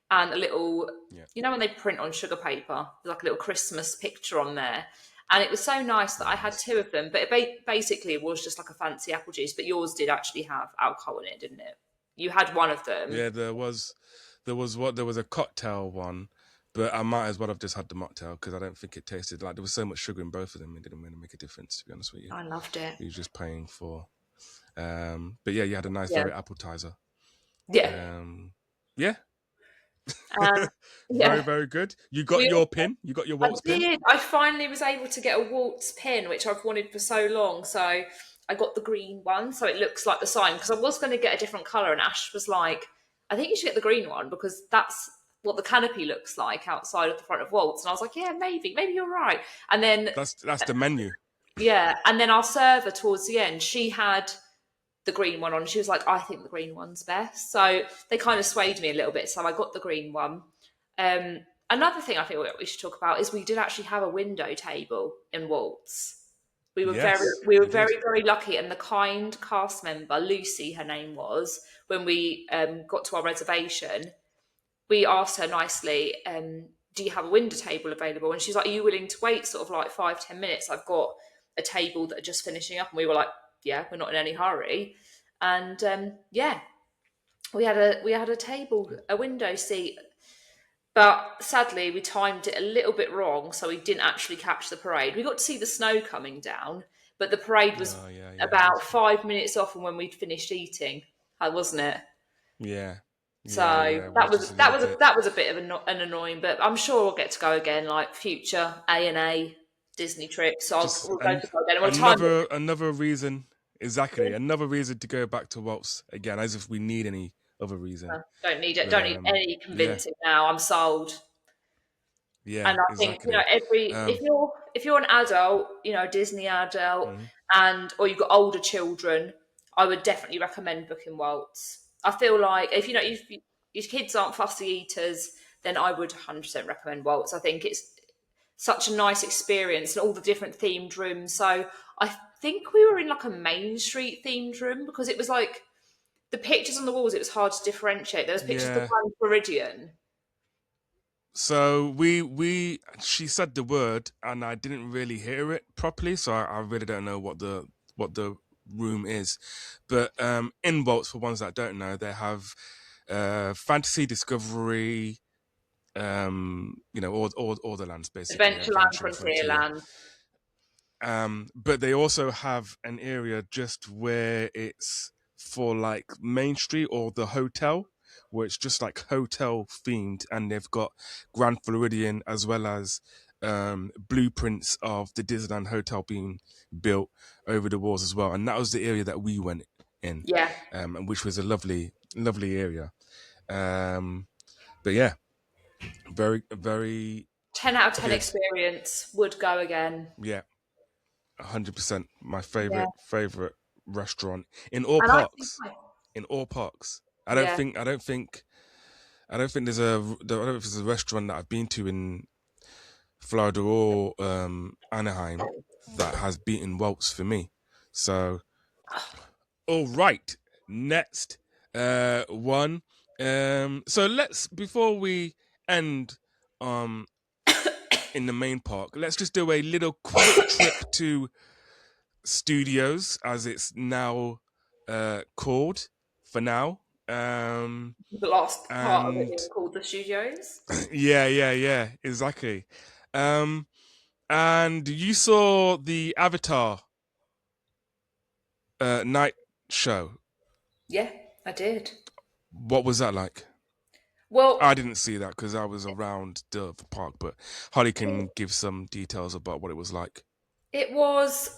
and a little, yeah. you know, when they print on sugar paper, there's like a little Christmas picture on there. And it was so nice that I had Nice. two of them. But basically, it was just like a fancy apple juice. But yours did actually have alcohol in it, didn't it? You had one of them. Yeah, there was a cocktail one, but I might as well have just had the mocktail because I don't think it tasted like there was so much sugar in both of them. It didn't really make a difference, to be honest with you. I loved it. You were just paying for. But yeah, you had a nice, Yeah. very appetizer. Yeah. Um, yeah, And very yeah, very good. You got we your also, pin. You got your I waltz pin. did. I finally was able to get a waltz pin, which I've wanted for so long. So I got the green one, so it looks like the sign. Because I was going to get a different color, and Ash was like, "I think you should get the green one because that's what the canopy looks like outside of the front of waltz." And I was like, "Yeah, maybe you're right." And then That's the menu. yeah, and then our server towards the end, she had the green one on. She was like, I think the green one's best. So they kind of swayed me a little bit. So I got the green one. Another thing I think we should talk about is we did actually have a window table in Waltz. Yes, We were we did. very lucky, and the kind cast member, Lucy, her name was, when we got to our reservation, we asked her nicely, do you have a window table available? And she's like, are you willing to wait sort of like 5-10 minutes? I've got a table that are just finishing up. And we were like, yeah, we're not in any hurry. And yeah, we had a table, a window seat, but sadly we timed it a little bit wrong, so we didn't actually catch the parade. We got to see the snow coming down, but the parade was Oh yeah, yeah, about 5 minutes off from when we'd finished eating, wasn't it? yeah, yeah, So yeah. It was just a little bit. that was a bit of an annoying, but I'm sure we'll get to go again, like future A&A Disney trips. So Just we'll go to go again, and we'll time another reason. Exactly, another reason to go back to waltz again, as if we need any other reason. it. Don't need it. But Don't need any yeah, convincing now. I'm sold. yeah, And I think, exactly. every Um, if you're an adult, a Disney adult, mhm. and or you've got older children, I would definitely recommend booking Waltz. I feel like if your kids aren't fussy eaters, then I would 100% recommend Waltz. I think it's such a nice experience and all the different themed rooms. So I think we were in like a Main Street themed room because it was like the pictures on the walls. It was hard to differentiate. There was pictures of the Yeah. Grand Floridian. So she said the word, and I didn't really hear it properly, so I really don't know what the room is. But in Waltz, for ones that don't know, they have fantasy discovery, all the lands basically, Adventureland, adventure and frontier. Frontierland. But they also have an area just where it's for like Main Street or the hotel, where it's just like hotel themed, and they've got Grand Floridian as well as blueprints of the Disneyland hotel being built over the walls as well. And that was the area that we went in, Yeah, and which was a lovely area. Um, but yeah, very 10 out of 10 good. experience. Would go again. Yeah, 100%. My Yeah, favorite restaurant in all and I think parks. In all parks. yeah, I don't think I don't know if there's a restaurant that I've been to in Florida or Anaheim that has beaten Waltz for me. So, all right, next one. So let's before we end um in the main park, let's just do a little quick trip to Studios, as it's now called for now. the last part of it And being called the studios. yeah, exactly. Um, and you saw the Avatar night show. Yeah, I did. What was that like? I Well, didn't see that because I was around the park, but Holly can give some details about what it was like. it was.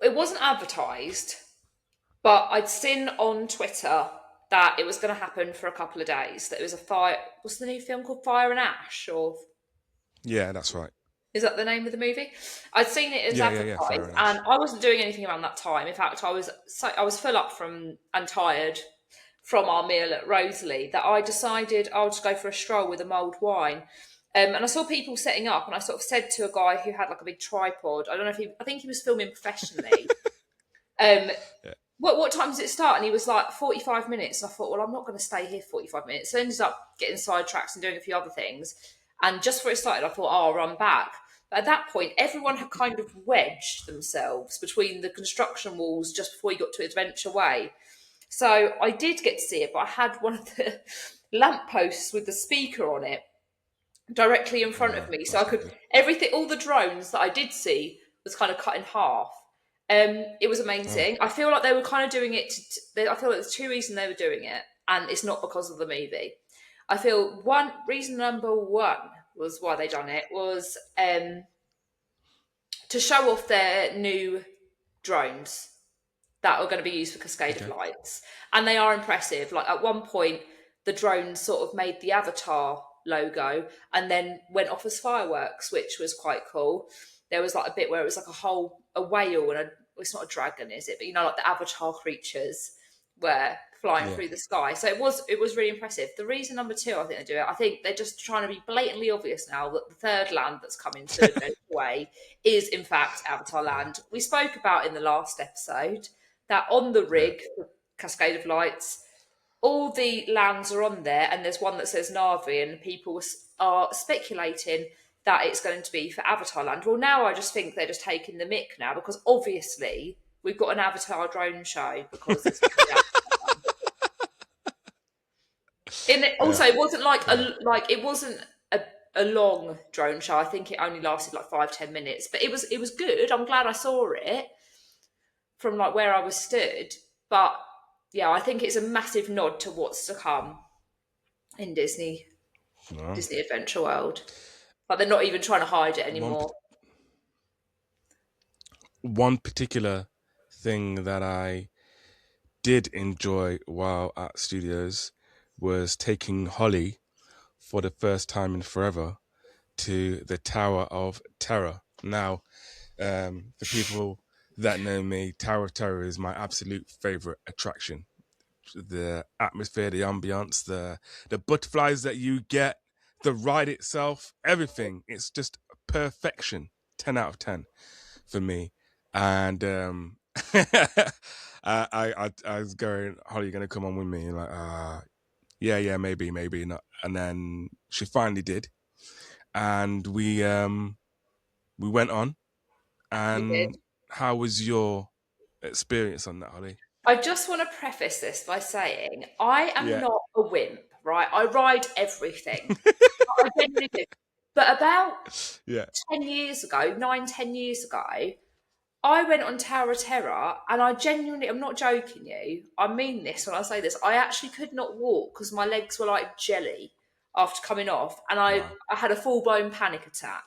It wasn't advertised, but I'd seen on Twitter that it was going to happen for a couple of days. That it was a fire. What's the new film called? Fire and Ash, or Yeah, that's right. Is that the name of the movie? I'd seen it as Yeah, yeah, yeah. Fair advertised, and enough. I wasn't doing anything around that time. In fact, I was full up from and tired from our meal at Rosalie that I decided I'll just go for a stroll with a mulled wine. And I saw people setting up, and I sort of said to a guy who had like a big tripod. I don't know if he, I think he was filming professionally. Um, Yeah, what time does it start? And he was like 45 minutes. And I thought, well, I'm not going to stay here 45 minutes. So I ended up getting sidetracked and doing a few other things. And just before it started, I thought, oh, I'll run back. But at that point, everyone had kind of wedged themselves between the construction walls just before you got to Adventure Way. So I did get to see it, but I had one of the lampposts with the speaker on it directly in front of me, so I that's not could good. everything. All the drones that I did see was kind of cut in half. It was Oh, amazing. I feel like they were kind of doing it. I feel like there's two reasons they were doing it, and it's not because of the movie. I feel one reason number one was why they done it was to show off their new drones that are going to be used for Cascade of okay. Lights. And they are impressive. Like at one point, the drone sort of made the Avatar logo and then went off as fireworks, which was quite cool. There was like a bit where it was like a whale and it's not a dragon, is it? But you know, like the Avatar creatures were flying Yeah. through the sky. So it was really impressive. The reason number two, I think they do it, I think they're just trying to be blatantly obvious now that the third land that's coming to Adventure Way is in fact Avatar Yeah. Land. We spoke about in the last episode that on the Yeah. rig, the Cascade of Lights, all the lands are on there, and there's one that says Navi, and people are speculating that it's going to be for Avatar Land. Well, now I just think they're just taking the mick now because obviously we've got an Avatar drone show because it's going to be Avatar Land. And Yeah. also, it wasn't like Yeah. it wasn't a long drone show. I think it only lasted like 5-10 minutes, but it was good. I'm glad I saw it from like where I was stood. But yeah, I think it's a massive nod to what's to come in No. Disney Adventure World. Like they're not even trying to hide it One anymore. one particular thing that I did enjoy while at studios was taking Holly for the first time in forever to the Tower of Terror. Now, for people that know me, Tower of Terror is my absolute favorite attraction. The atmosphere, the ambience, the butterflies that you get, the ride itself, everything. It's just perfection. 10 out of 10 for me. And I was going, Holly, you gonna come on with me? And like, yeah, yeah, maybe, maybe not. And then she finally did, and we went on. We did. And how was your experience on that, Holly? I just want to preface this by saying I am Yeah, not a wimp, right? I ride everything. I genuinely do. But about yeah. 10 years ago, 9, 10 years ago, I went on Tower of Terror and I genuinely, I'm not joking you, I mean this when I say this, I actually could not walk because my legs were like jelly after coming off and Wow. I had a full blown panic attack.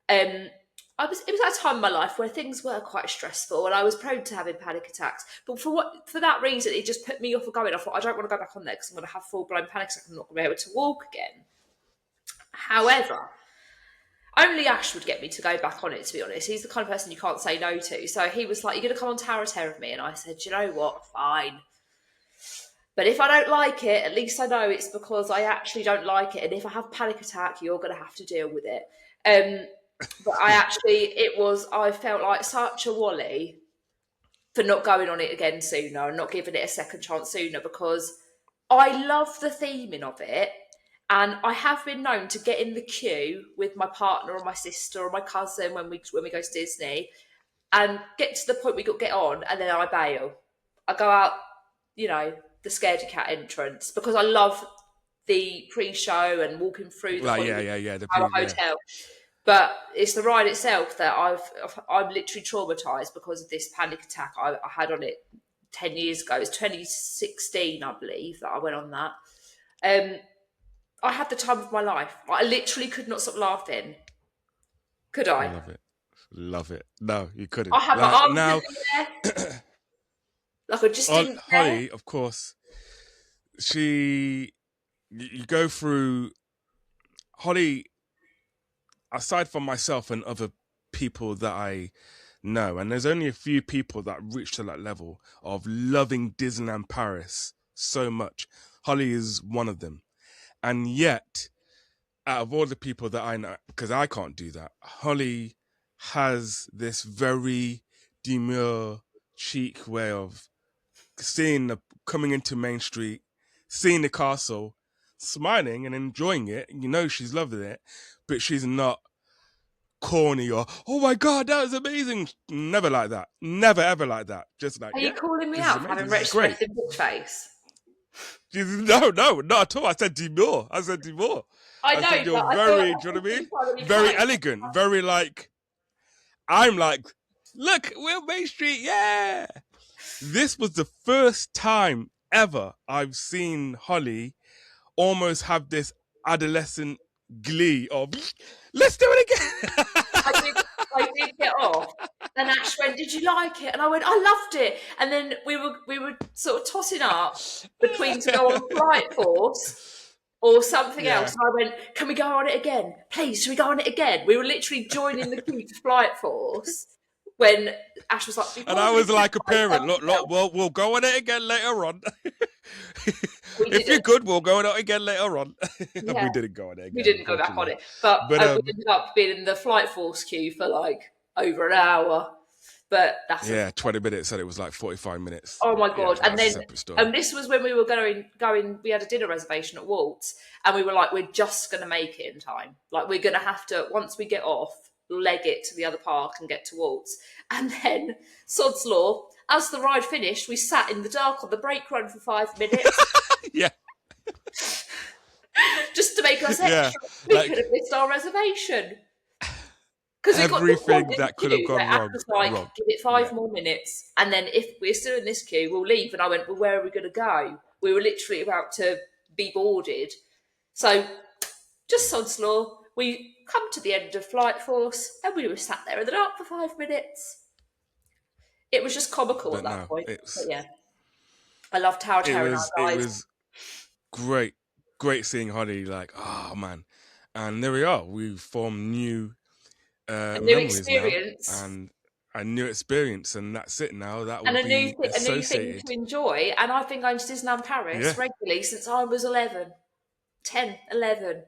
Um, it was at a time in my life where things were quite stressful and I was prone to having panic attacks. But for that reason, it just put me off of going. I thought I don't want to go back on there because I'm going to have full blown panic attack. I'm not going to be able to walk again. However, only Ash would get me to go back on it, to be honest. He's the kind of person you can't say no to. So he was like, "You're going to come on Tower of Terror with me?" And I said, "You know what? Fine. But if I don't like it, at least I know it's because I actually don't like it. And if I have panic attack, you're going to have to deal with it." Um, but I felt like such a wally for not going on it again sooner and not giving it a second chance sooner because I love the theming of it. And I have been known to get in the queue with my partner or my sister or my cousin when we go to Disney and get to the point we got get on and then I bail. I go out, the scaredy cat entrance because I love the pre-show and walking through the Right, yeah, Hollywood yeah, yeah. The Tower yeah. Hotel. But it's the ride itself that I'm literally traumatized because of this panic attack I had on it 10 years ago. It was 2016, I believe, that I went on that. Um, I had the time of my life. I literally could not stop laughing. Could I? Love it. Love it. No, you couldn't. I had my Like arms in now, the air, like I just didn't care. Holly, of course, she you go through Holly. aside from myself and other people that I know, and there's only a few people that reach to that level of loving Disneyland Paris so much. Holly is one of them. And yet, out of all the people that I know, because I can't do that, Holly has this very demure, chic way of coming into Main Street, seeing the castle, smiling and enjoying it. You know she's loving it, but she's not corny or oh my god that was amazing. Never like that. Never ever like that. Just like Are you yeah, calling me this is out for amazing. having This is great. rested bitch face? No, no, not at all. I said demure. I said demure. I I said know, you're but I feel like very. Do you know that's what I the mean? time when you Very claim. elegant. Very like. I'm like, look, we're Main Street. Yeah. This was the first time ever I've seen Holly almost have this adolescent glee of let's do it I again. did, I did get off, and Ash went, "Did you like it?" And I went, "I loved it." And then we were sort of tossing up between to go on Flight Force or something else. Yeah. And I went, "Can we go on it again, please? Should we go on it again?" We were literally joining the queue to Flight Force when Ash was like, And "Before I we was leave, like a parent. Look, look, we'll go on it again later on. we If you're didn't." good, we'll go on it again later on. And Yeah, we didn't go on it we again, didn't go back on unfortunately. it, but But we ended up being in the Flight Force queue for like over an hour. But that's a yeah, 20 minutes and it was like 45 minutes. oh But my yeah, god! And that's a then separate story. this was when we were going. We had a dinner reservation at Waltz, and we were like, we're just going to make it in time. Like we're going to have to once we get off, leg it to the other park and get to Waltz. And then sod's law. As the ride finished, we sat in the dark on the brake run for 5 minutes Yeah, just to make us yeah. extra. We could Like have missed our reservation. Because we got to a point everything in the that could have queue where gone Ash wrong, was like, wrong. give it five Yeah. more minutes. And then if we're still in this queue, we'll leave. And I went, well, where are we going to go? We were literally about to be boarded. So just sod's law. We come to the end of Flight Force and we were sat there in the dark for 5 minutes. It was just comical at But that no, point. But yeah, I loved Tower Terror and it our guys. was great. Great seeing Holly like, oh man. And there we are. We formed new A new memories now, experience. and a new experience, and that's it now. That will And be a new thing associated. to enjoy. And I've been going to Disneyland Yeah, Paris regularly since I was 11, 10, 11.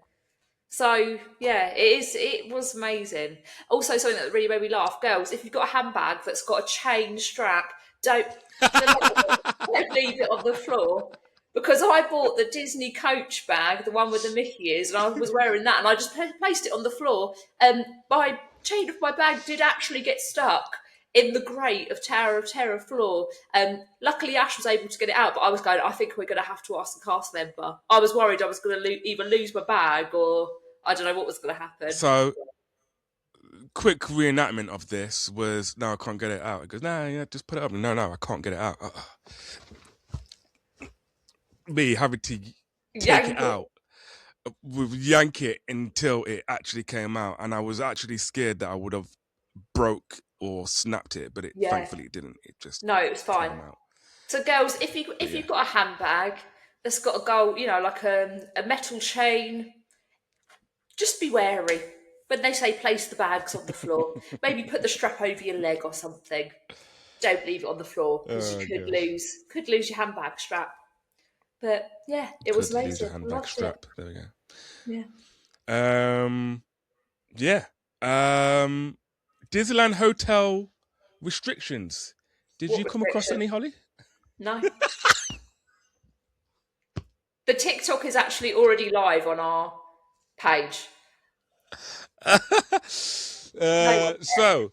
So yeah, it was amazing. Also, something that really made me laugh, girls. If you've got a handbag that's got a chain strap, for the love of God, don't leave it on the floor. Because I bought the Disney Coach bag, the one with the Mickey ears, and I was wearing that, and I just placed it on the floor. My chain of my bag did actually get stuck in the grate of Tower of Terror floor. Luckily, Ash was able to get it out, but I was going, I think we're going to have to ask the cast member. I was worried I was going to either lose my bag or I don't know what was going to happen. so quick reenactment of this was no, I can't get it out. It goes, nah, yeah, just put it up. No, I can't get it out. Me having to take it Yank it. out, yank it until it actually came out, and I was actually scared that I would have broke or snapped it, but it Yeah. thankfully it didn't. It just No, it was fine. came out. So, girls, if you've got a handbag that's got a gold, like a metal chain, just be wary. When they say place the bags on the floor, maybe put the strap over your leg or something. Don't leave it on the floor because you could lose your handbag strap. But yeah, it was Could lose a amazing. I handbag loved strap. There we go. it. Yeah. Yeah. Disneyland hotel restrictions. Did What you come across restriction? any, Holly? No. The TikTok is actually already live on our page. So,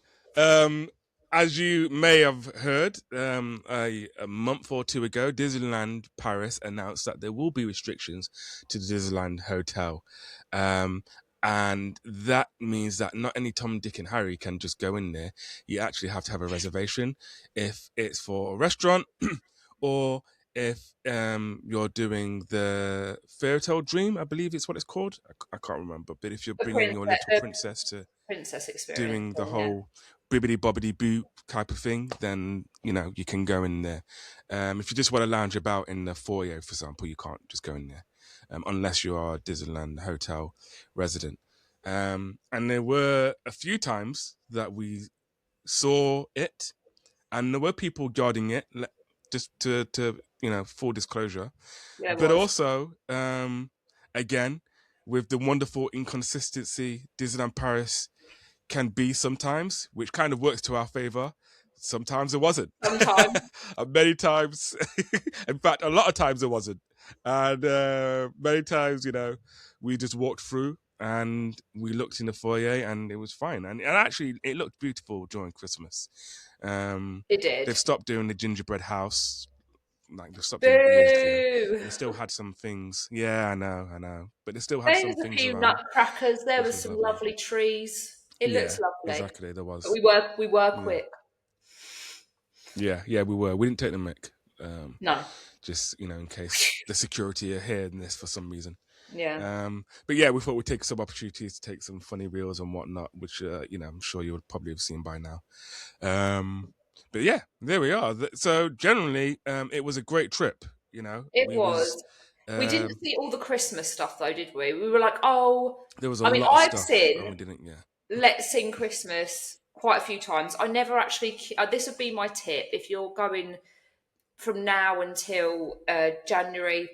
as you may have heard, a month or two ago, Disneyland Paris announced that there will be restrictions to the Disneyland Hotel. And that means that not any Tom, Dick, and Harry can just go in there. You actually have to have a reservation if it's for a restaurant or if you're doing the Fairytale Dream, I believe it's what it's called. I can't remember, but if you're The bringing your little princess, princess to princess experience. doing the Yeah. whole bibbity bobbity boo type of thing, then you can go in there. If you just want to lounge about in the foyer, for example, you can't just go in there unless you are a Disneyland hotel resident. And there were a few times that we saw it, and there were people guarding it, just to full disclosure. Yeah, it But was. also, again, with the wonderful inconsistency Disneyland Paris can be sometimes, which kind of works to our favor. Sometimes it wasn't. Sometimes And many times, in fact, a lot of times it wasn't. And many times, we just walked through and we looked in the foyer and it was fine. And actually, it looked beautiful during Christmas. it did. They've stopped doing the gingerbread house. Like they stopped doing that years ago, Boo! but they still had some things. Yeah, I know, but they still had There some was a things few around, nutcrackers. There which was was some lovely. lovely trees. It Yeah, looks lovely. exactly. There But was. we were Yeah, quick. yeah, we were. We didn't take the mic, um, No. just in case the security are hearing this for some reason. Yeah. But yeah, we thought we'd take some opportunities to take some funny reels and whatnot, which I'm sure you would probably have seen by now. But yeah, there we are. So generally, it was a great trip. It We was. was. We didn't Um, see all the Christmas stuff though, did we? We were like, oh, there was a I mean, lot of I've stuff, and seen we didn't. Yeah, Let's Sing Christmas quite a few times. I never actually, this would be my tip if you're going from now until January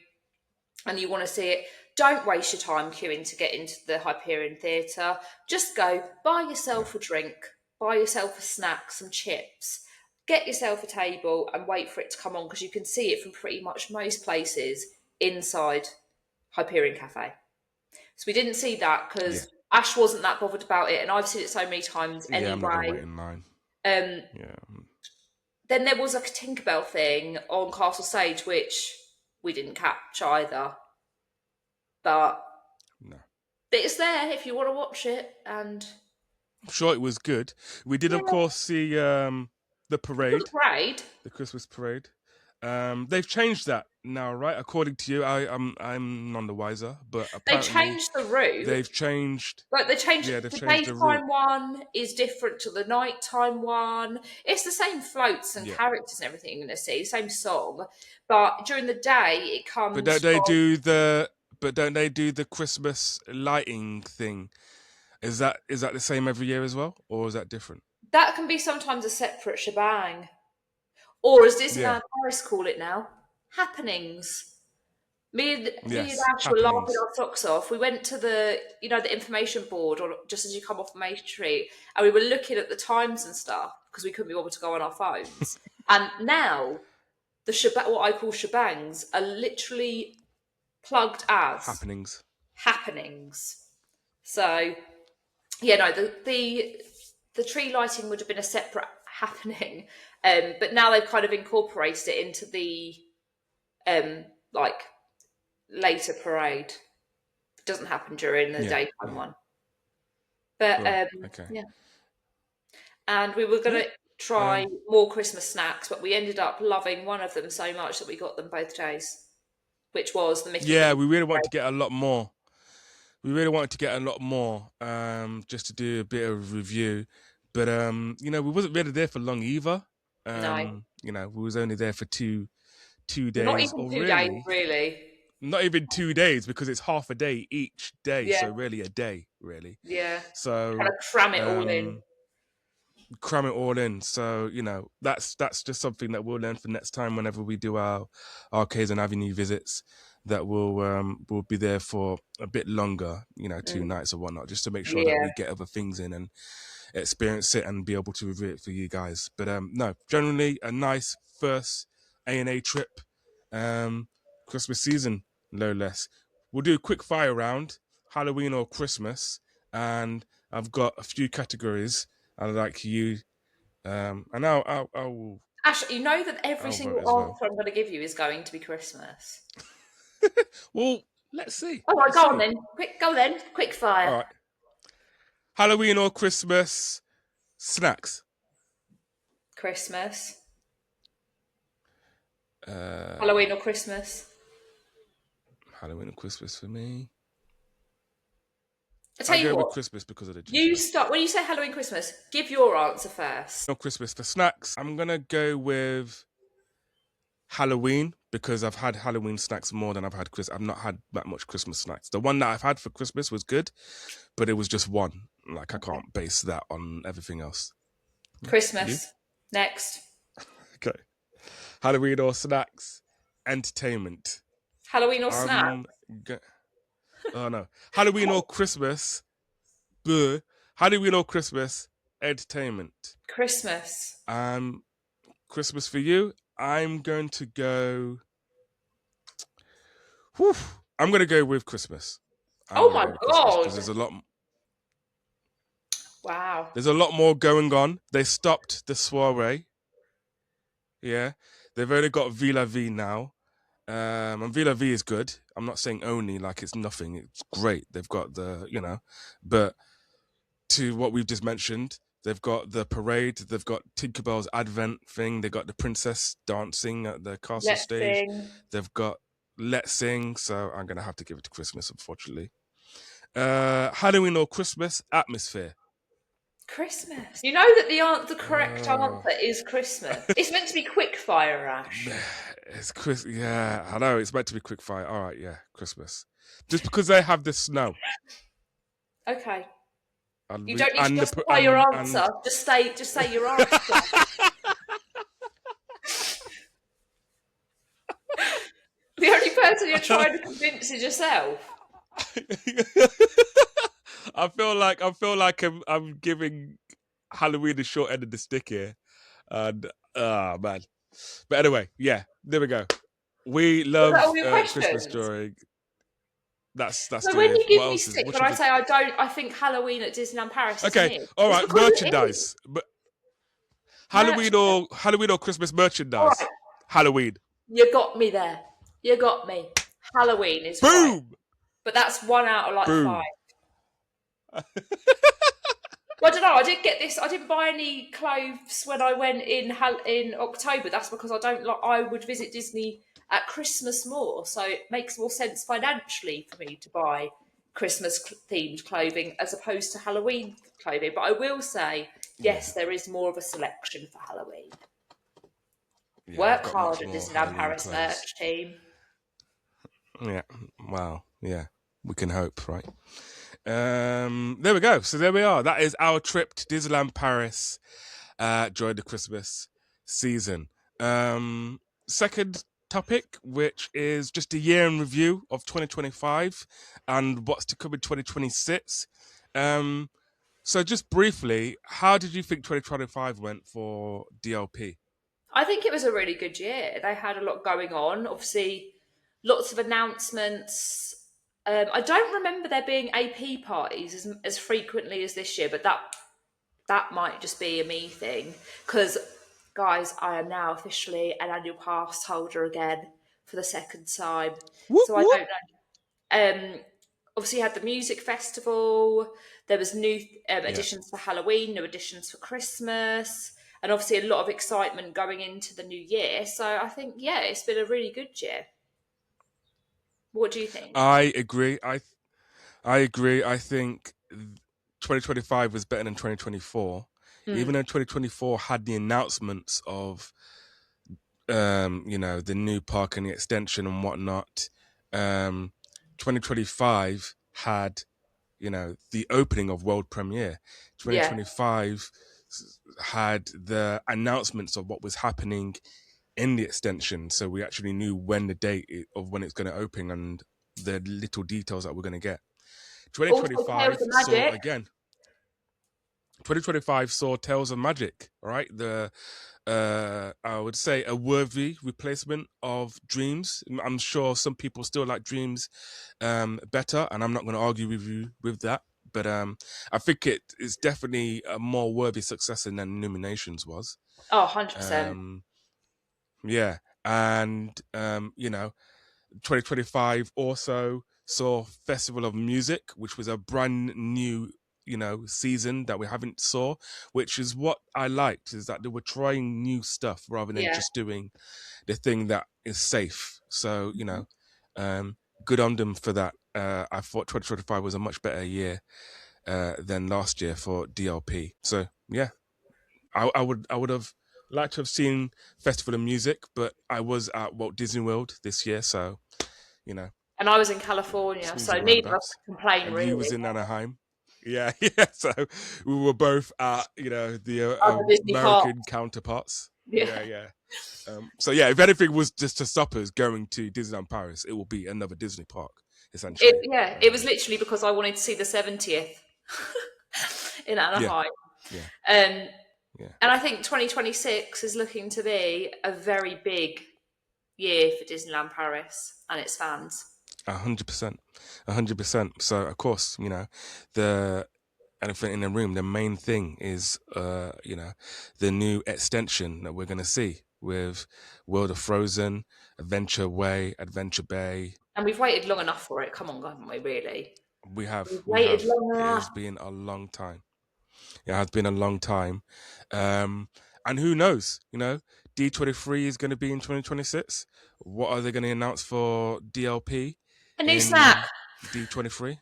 and you want to see it, don't waste your time queuing to get into the Hyperion Theatre. Just go, buy no, yourself a drink, buy yourself a snack, some chips, get yourself a table and wait for it to come on because you can see it from pretty much most places inside Hyperion Cafe. So we didn't see that yeah, because Ash wasn't that bothered about it, and I've seen it so many times yeah. I'm not gonna anyway. wait in line. Um, Yeah, then there was a Tinkerbell thing on Castle Sage, which we didn't catch either. But no. it's there if you want to watch it. And I'm sure it was good. We did, yeah, of course, see the good parade, parade. the Christmas parade. They've changed that now, right? According to you, I'm none the wiser, but They apparently changed the route. they've changed. Like they changed Yeah, they've the changed the route. daytime one is different to the nighttime one. It's the same floats and Yeah, characters and everything you're going to see, same song, but during the day it but comes don't they from. do the? But don't they do the Christmas lighting thing? Is that the same every year as well, or is that different? That can be sometimes a separate shebang, or as Yeah. Disneyland Paris call it now, happenings. Me and Yes. Ash were laughing Happenings. our socks off. We went to the information board, or just as you come off Main Street, and we were looking at the times and stuff because we couldn't be able to go on our phones. And now what I call shebangs are literally plugged as Happenings. happenings. So yeah, no, the tree lighting would have been a separate happening, but now they've kind of incorporated it into the like later parade. It doesn't happen during the Yeah. daytime Yeah. one. But Cool. Okay. yeah, and we were Yeah. gonna try more Christmas snacks, but we ended up loving one of them so much that we got them both days, which was the Mickey Yeah. Minnie. We really want to get a lot more. We really wanted to get a lot more, just to do a bit of review. But we wasn't really there for long either. No, We was only there for two not days, even or 2 days, really really. not even 2 days because it's half a day each day, Yeah, so really a day, really. yeah. Trying So to cram it all in. um cram it all in. So that's just something that we'll learn for next time whenever we do our Arcades and Avenue visits. That we'll be there for a bit longer, 2 nights or whatnot, just to make sure that Yeah. we get other things in and experience it and be able to review it for you guys. But no, generally a nice first A&A trip, Christmas season, no less. We'll do a quick fire round, Halloween or Christmas, and I've got a few categories I'd like you, and I'll Actually, you know that every I'll vote single as well. answer I'm going to give you is going to be Christmas. Well, let's see. All right, Let's go on see. then. Go then. Quick fire. All right, Halloween or Christmas snacks. Christmas. Uh, Halloween or Christmas. Halloween or Christmas for me. I tell I'll you go with what. Christmas because of the You gingerbread. start when you say Halloween, Christmas. Give your answer first. No Christmas for snacks. I'm gonna go with Halloween because I've had Halloween snacks more than I've had Chris. I've not had that much Christmas snacks. The one that I've had for Christmas was good, but it was just one. Like I Okay. can't base that on everything else. You? Christmas. Next. Okay. Halloween or snacks? Entertainment. Halloween or snack? I'm. Go- oh no. Halloween or Christmas? Buh. Halloween or Christmas? Entertainment. Christmas. Christmas for you. I'm going to go. Whew, I'm going to go with Christmas. I'm Oh going to my go with Christmas because god. Wow. there's a lot more going on. They stopped the soiree. Yeah, they've only got Villa V now, and Villa V is good. I'm not saying only like it's nothing. It's great. They've got but to what we've just mentioned, they've got the parade. They've got Tinkerbell's Advent thing. They got the princess dancing at the castle Let's stage. sing. They've got Let's Sing. So I'm gonna have to give it to Christmas, unfortunately. Halloween or Christmas atmosphere. Christmas. You know that the correct Uh, answer is Christmas. It's meant to be quick fire, Ash. it's Chris. Yeah, I know it's meant to be quick fire. All right, yeah, Christmas. Just because they have the snow Okay. and You we don't need to and the justify your and answer. Just say your answer. The only person you're trying to convince is yourself. I feel like I'm giving Halloween the short end of the stick here, and man. But anyway, yeah, there we go. We Was that all love your Christmas questions? during. That's So when the you what give me else is stick, what when should I we? say I don't, I think Halloween at Disneyland Paris is a Okay, myth. all It's right, because it is. merchandise. But Merch. Halloween or Christmas All merchandise. right, Halloween. you got me there. You got me. Halloween is right, Boom. but that's one out of like five. Boom. Well, I don't know. I didn't get this. I didn't buy any clothes when I went in October. That's because I don't like. I would visit Disney at Christmas more, so it makes more sense financially for me to buy Christmas themed clothing as opposed to Halloween clothing. But I will say, Yeah, yes, there is more of a selection for Halloween. yeah. They've Work got much hard at more Disneyland Halloween Paris clothes. merch team. Yeah. Wow. Yeah. We can hope, right? There we go. So there we are. That is our trip to Disneyland Paris during the Christmas season. Second topic, which is just a year in review of 2025 and what's to come in 2026. So just briefly, how did you think 2025 went for DLP? I think it was a really good year. They had a lot going on. Obviously, lots of announcements. I don't remember there being AP parties as frequently as this year, but that might just be a me thing. Because, guys, I am now officially an annual pass holder again for the second time. Whoop So I whoop. don't know. Obviously, you had the music festival. There was new Yeah. additions for Halloween, new additions for Christmas, and obviously a lot of excitement going into the new year. So I think, yeah, it's been a really good year. What do you think? I agree. I agree. I think 2025 was better than 2024. Even Mm, though 2024 had the announcements of the new park and the extension and whatnot. 2025 had, the opening of world premiere. yeah, 2025 had the announcements of what was happening in the extension, so we actually knew when the date of when it's going to open and the little details that we're going to get. also Tales 2025 of saw Magic. again 2025 saw Tales of Magic, right? I would say a worthy replacement of Dreams. I'm sure some people still like Dreams better, and I'm not going to argue with you with that. But I think it is definitely a more worthy successor than Illuminations was. Oh, 100%. Um, yeah, and 2025 also saw Festival of Music, which was a brand new, season that we haven't saw, which is what I liked, is that they were trying new stuff rather than Yeah. just doing the thing that is safe. So, Mhm. good on them for that. I thought 2025 was a much better year than last year for DLP. So yeah, I would have like to have seen Festival of Music, but I was at Walt Disney World this year, so you know, And I was in California, swings so and neither of us roundabouts. can complain And you really. was in Anaheim. Yeah, yeah. So we were both at the Other Disney parks. American counterparts. Yeah. Yeah, yeah. So yeah, if anything was just to stop us going to Disneyland Paris, it will be another Disney park essentially. It was literally because I wanted to see the 70th in Yeah, Anaheim. yeah, Um, yeah. and I think 2026 is looking to be a very big year for Disneyland Paris and its fans. 100%, 100%. So of course, the elephant in the room. The main thing is, the new extension that we're going to see with World of Frozen, Adventure Way, Adventure Bay. And we've waited long enough for it. Come on, haven't we, really? We have, We've we waited have. long It enough. has been a long time. It has been a long time. Um, and who knows? D23 is going to be in 2026. What are they going to announce for DLP A new snack. in D23?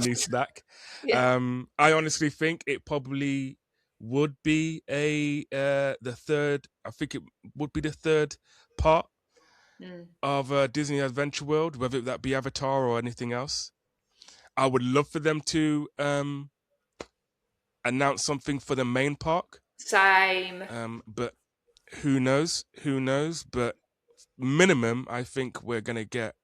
New snack. Yeah. I honestly think it probably would be the third. I think it would be the third part Mm. of Disney Adventure World, whether that be Avatar or anything else. I would love for them to announce something for the main park. Same. But who knows? Who knows? But minimum, I think we're gonna get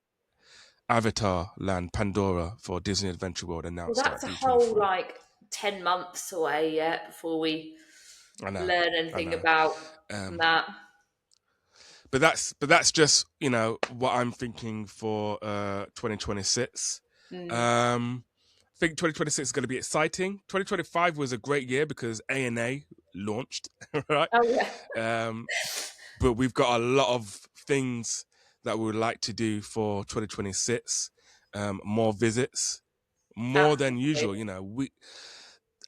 Avatar Land Pandora for Disney Adventure World Well, announced that's at a whole D23. 10 months away yet before we I know, learn I anything know. about Um, that. but that's just what I'm thinking for 2026. Mm. I think 2026 is going to be exciting. 2025 was a great year because A&A launched, right? Oh yeah, Um, but we've got a lot of things that we would like to do for 2026. More visits, more than usual. absolutely. We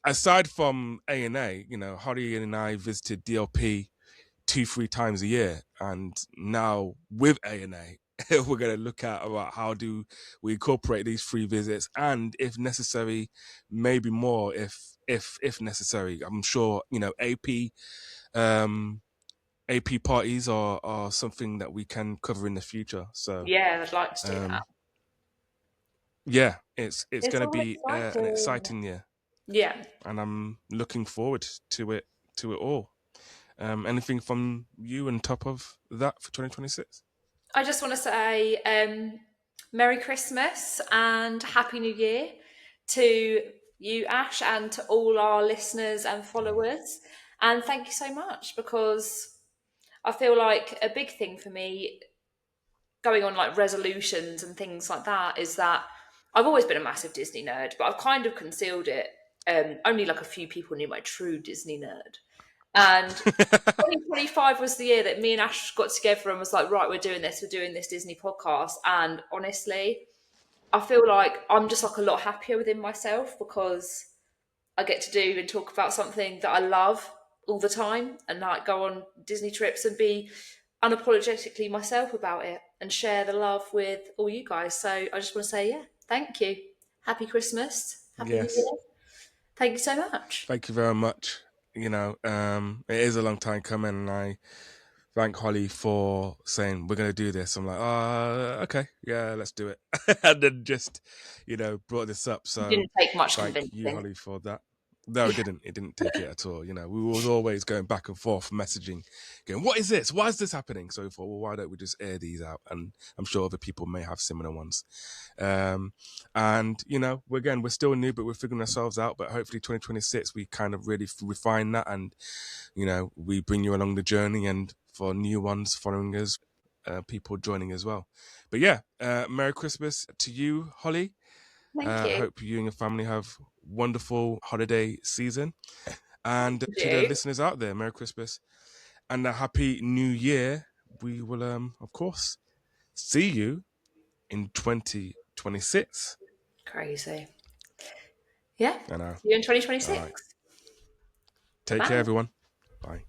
aside from A&A, Holly and I visited DLP 2-3 times a year, and now with A&A, we're going to look at about how do we incorporate these free visits, and if necessary, maybe more if necessary. I'm sure um, AP parties are something that we can cover in the future. So Yeah, I'd like to do that. um, yeah, it's It's going to all be an exciting. exciting year, Yeah. and I'm looking forward to it all. Anything from you on top of that for 2026? I just want to say Merry Christmas and Happy New Year to you, Ash, and to all our listeners and followers. And thank you so much because I feel like a big thing for me going on like resolutions and things like that is that I've always been a massive Disney nerd, but I've kind of concealed it. Only like a few people knew my true Disney nerd. And 2025 was the year that me and Ash got together and was like, right, we're doing this Disney podcast. And honestly, I feel like I'm just like a lot happier within myself because I get to do and talk about something that I love all the time and like go on Disney trips and be unapologetically myself about it and share the love with all you guys. So I just want to say, yeah, thank you. Happy Christmas. Happy New Yes, Year. Thank you so much. thank you very much. It is a long time coming, and I thank Holly for saying we're gonna do this. I'm like, okay, yeah, let's do it, and then just brought this up. It So didn't take much thank you, convincing. Holly, for that. No, it didn't. It didn't take it at all. We was always going back and forth, messaging, going, "What is this? Why is this happening?" So forth. Well, why don't we just air these out? And I'm sure other people may have similar ones. And we're still new, but we're figuring ourselves out. But hopefully, 2026, we kind of really refine that, and we bring you along the journey. And for new ones following us, people joining as well. But yeah, Merry Christmas to you, Holly. Thank you. Hope you and your family have wonderful holiday season. And You to the do. listeners out there, Merry Christmas and a Happy New Year. We will, of course, see you in 2026. Crazy. Yeah. I know. See you in All right. 2026. Take care, Bye. everyone. Bye.